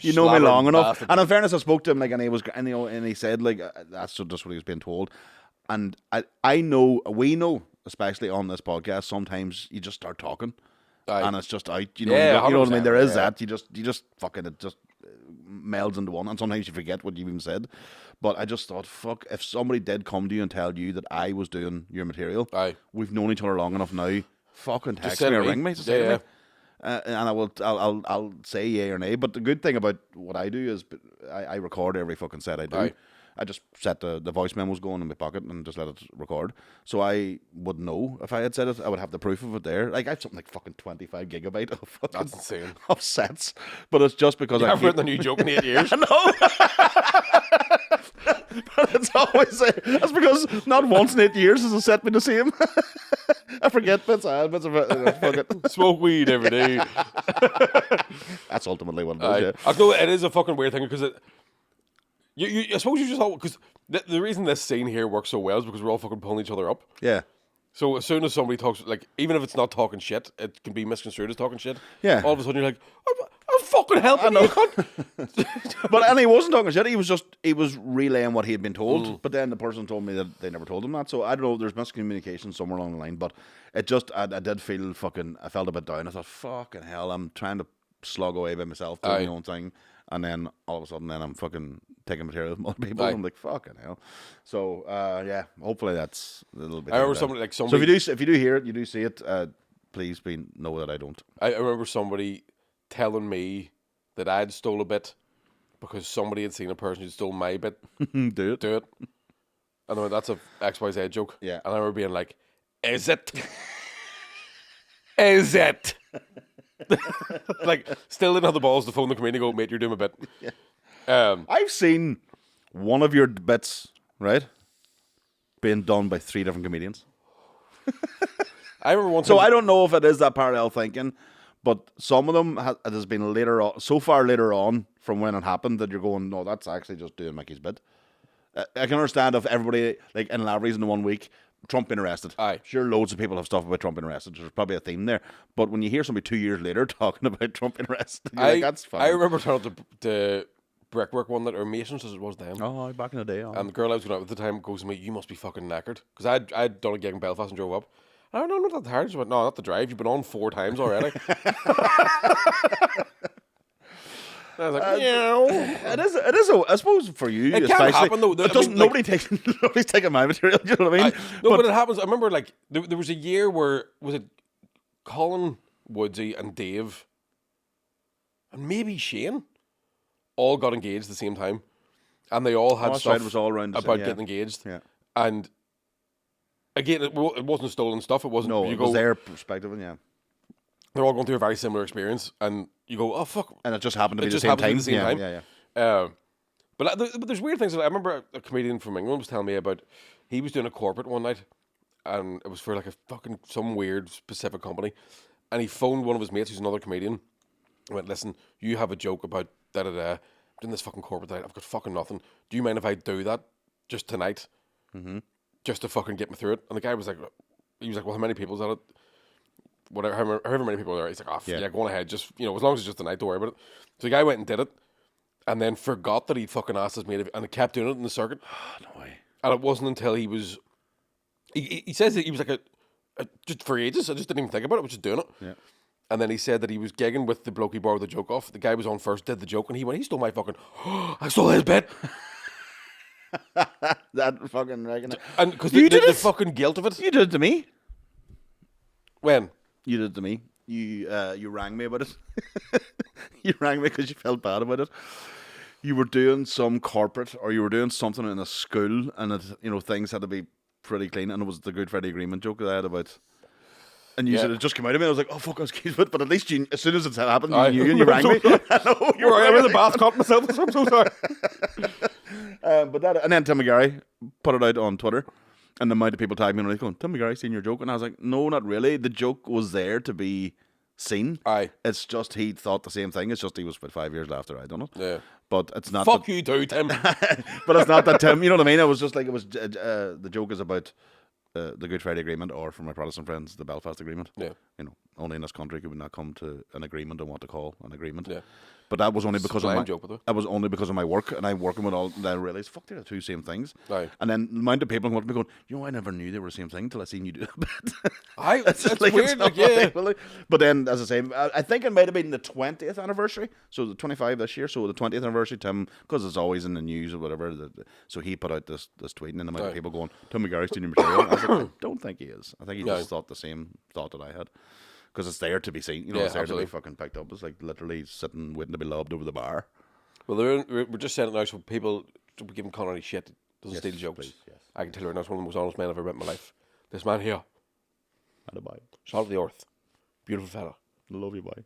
You know me long enough. Bastard. And in fairness, I spoke to him and he said like that's just what he was being told. And we know, especially on this podcast, sometimes you just start talking. And it's just out, you know what I mean? There is that. You just fucking, it just melds into one, and sometimes you forget what you even said. But I just thought, fuck, if somebody did come to you and tell you that I was doing your material, we've known each other long enough now, fucking text me or ring me to say to me. And I'll say yay or nay. But the good thing about what I do is I record every fucking set I do. I just set the voice memos going in my pocket and just let it record. So I would know if I had said it. I would have the proof of it there. Like I have something like fucking 25 gigabyte of fucking That's insane. Of sets. But it's just because I've written a new joke in 8 years. I know. But it's always that's because not once in 8 years has it set me the same. I forget bits. Bits of it. Smoke weed every day. That's ultimately what it is. I know it is a fucking weird thing because I suppose you just all because the reason this scene here works so well is because we're all fucking pulling each other up. Yeah. So as soon as somebody talks, like even if it's not talking shit, it can be misconstrued as talking shit. Yeah. All of a sudden you're like, I'm fucking helping you, cunt. And he wasn't talking shit. He was relaying what he had been told. But then the person told me that they never told him that. So I don't know. There's miscommunication somewhere along the line. But it just I did feel fucking. I felt a bit down. I thought, fucking hell, I'm trying to slog away by myself doing my own thing, and then all of a sudden, I'm fucking taking material from other people. I'm like, fucking hell. So yeah, hopefully that's a little bit. I remember somebody. So if you do hear it, you do see it. please know that I don't. I remember somebody telling me that I'd stole a bit because somebody had seen a person who stole my bit. Do it. Do it. And I went, that's a XYZ joke. Yeah. And I remember being like, is it? Is it? Like, still didn't have the balls to phone the comedian and go, mate, you're doing a bit. Yeah. I've seen one of your bits, right, being done by 3 different comedians. I remember once. So I don't know if it is that parallel thinking, but some of them it has been so far later on from when it happened that you're going, no, that's actually just doing Mickey's bit. I can understand if everybody, like in Lavery's in the 1 week, Trump being arrested. Aye. Sure, loads of people have stuff about Trump being arrested. There's probably a theme there. But when you hear somebody 2 years later talking about Trump being arrested, you're like, that's fine. I remember turning up the brickwork one that, or Masons as it was then. Oh, back in the day. Oh. And the girl I was going out with at the time goes to me, you must be fucking knackered. Because I'd done a gig in Belfast and drove up. I don't know, not that hard. She went, no, not the drive. You've been on 4 times already. I was like, It is. I suppose for you, it especially, can happen though. nobody's taking my material. Do you know what I mean? But it happens. I remember like there was a year where was it Colin, Woodsy, and Dave, and maybe Shane, all got engaged at the same time, and they all had stuff it was all around about getting engaged. Yeah. And again, it wasn't stolen stuff. It wasn't. No, it was their perspective, and yeah. They're all going through a very similar experience, and you go, "Oh fuck!" And it just happened to be the same time. Yeah. But there's weird things. I remember a comedian from England was telling me about. He was doing a corporate one night, and it was for like a fucking some weird specific company, and he phoned one of his mates who's another comedian. And went, "Listen, you have a joke about da da da. I'm doing this fucking corporate night. I've got fucking nothing. Do you mind if I do that just tonight, just to fucking get me through it?" And the guy was like, "Well, how many people's at it?" Whatever, however many people there, he's like, "Oh, yeah, go on ahead. Just as long as it's just the night, don't worry about it." So the guy went and did it, and then forgot that he'd fucking asked his mate, and kept doing it in the circuit. No way. And it wasn't until he was, he says that he was like just for ages. I just didn't even think about it. I was just doing it. Yeah. And then he said that he was gigging with the bloke he borrowed the joke off. The guy was on first, did the joke, and he went, "He stole my fucking, I stole his bit." That fucking reckon. And because the fucking guilt of it. You did it to me. When? You did it to me. You rang me about it. You rang me because you felt bad about it. You were doing some corporate, or you were doing something in a school, and it, things had to be pretty clean. And it was the Good Friday Agreement joke that I had about. And you said it just came out of me. I was like, "Oh fuck, I was kidding," but at least as soon as it happened, you knew, and you rang me. I know you're right. I'm in the bath, caught myself. I'm so sorry. And then Tim McGarry put it out on Twitter. And the amount of people tagged me and they're going, "Tim McGarry seen your joke?" And I was like, "No, not really. The joke was there to be seen. Aye. It's just he thought the same thing. It's just he was about 5 years after I done it. Yeah. But it's not. Fuck you, too, Tim. But it's not that Tim. You know what I mean? It was just like it was. The joke is about the Good Friday Agreement, or for my Protestant friends, the Belfast Agreement. Yeah. Only in this country could we not come to an agreement on what to call an agreement. Yeah. But that was only because of my joke, by the way. that was only because of my work, and I'm working with all. And I realized, fuck, they're the two same things. Aye. And then the amount of people come up to me going, I never knew they were the same thing till I seen you do it. That's weird. Like, yeah. But then, as I say, I think it might have been the 20th anniversary. So the 25 this year. So the 20th anniversary, Tim, because it's always in the news or whatever. So he put out this tweet, and then the amount of people going, "Tim McGarry's doing your material." I was like, I don't think he is. I think he just thought the same thought that I had. Because it's there to be seen, it's there to be fucking picked up. It's like literally sitting waiting to be lobbed over the bar. Well, we're just saying it now so people to give him Connery shit. Doesn't steal jokes. Please, yes. I can tell you, that's one of the most honest men I've ever met in my life. This man here, salt of the earth, beautiful fella. Love you, boy.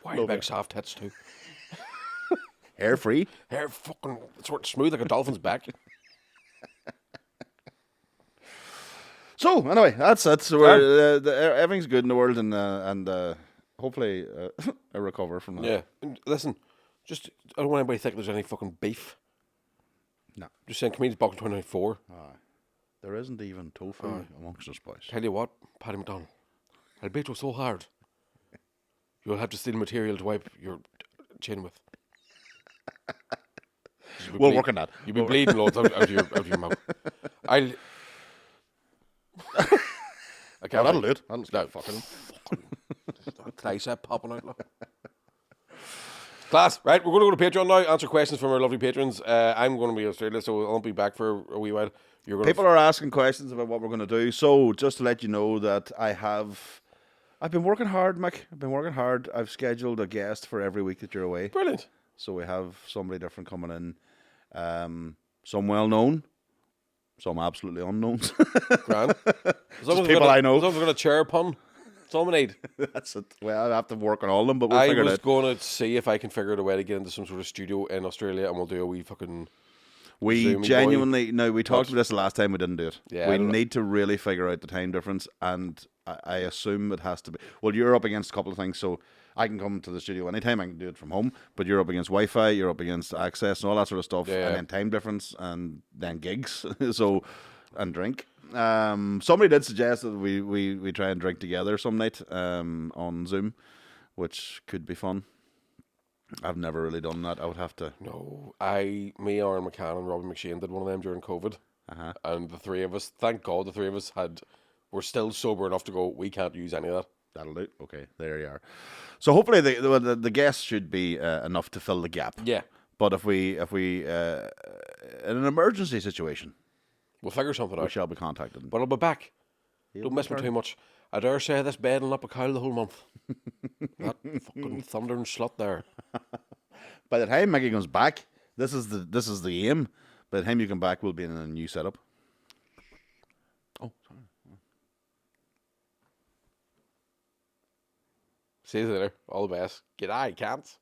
Why are you big soft tits too? Hair free. Hair fucking sort of smooth like a dolphin's back. So anyway, that's it. So everything's good in the world, and hopefully I recover from that. Yeah. And listen, I don't want anybody to think there's any fucking beef. No. Just saying, comedians back in 2024. There isn't even tofu amongst us, boys. Tell you what, Paddy McDonald, I'll beat you so hard, you'll have to steal material to wipe your chin with. We'll work on that. You'll be bleeding loads out of your mouth. I can't. That'll do it. That'll fucking tricep popping out. Look. Class, right? We're going to go to Patreon now. Answer questions from our lovely patrons. I'm going to be in Australia, so I won't be back for a wee while. People are asking questions about what we're going to do. So just to let you know that I have I've been working hard, Mick. I've been working hard. I've scheduled a guest for every week that you're away. Brilliant. So we have somebody different coming in. Some well-known, some absolutely unknowns. Grand. Just people I know. As long as we're going to chair pun, that's all we need. That's it. Well, I have to work on all of them, but we'll I figure it was out. going to see if I can figure out a way to get into some sort of studio in Australia, and we'll do a wee fucking. We Zoom genuinely, no, we talked about this the last time, we didn't do it. Yeah, I we don't know. need to really figure out the time difference, and I assume it has to be. Well, you're up against a couple of things, so I can come to the studio anytime, I can do it from home, but you're up against Wi-Fi, you're up against access and all that sort of stuff, Yeah. and then time difference, and then gigs, so, and drink. Somebody did suggest that we try and drink together some night on Zoom, which could be fun. I've never really done that. I would have to. No, me, Aaron McCann, and Robbie McShane did one of them during COVID, Uh-huh. and the three of us, thank God, the three of us were still sober enough to go. We can't use any of that. That'll do. Okay, there you are. So hopefully the guests should be enough to fill the gap. Yeah, But if we in an emergency situation, we'll figure something we out. shall be contacted. But I'll be back. He'll Don't miss me return. too much. I dare say this bed will not be cold the whole month. That fucking thundering slut there. By the time Mickey comes back, this is the aim. By the time you come back, we'll be in a new setup. Oh, sorry. See you later. All the best. G'day, cants.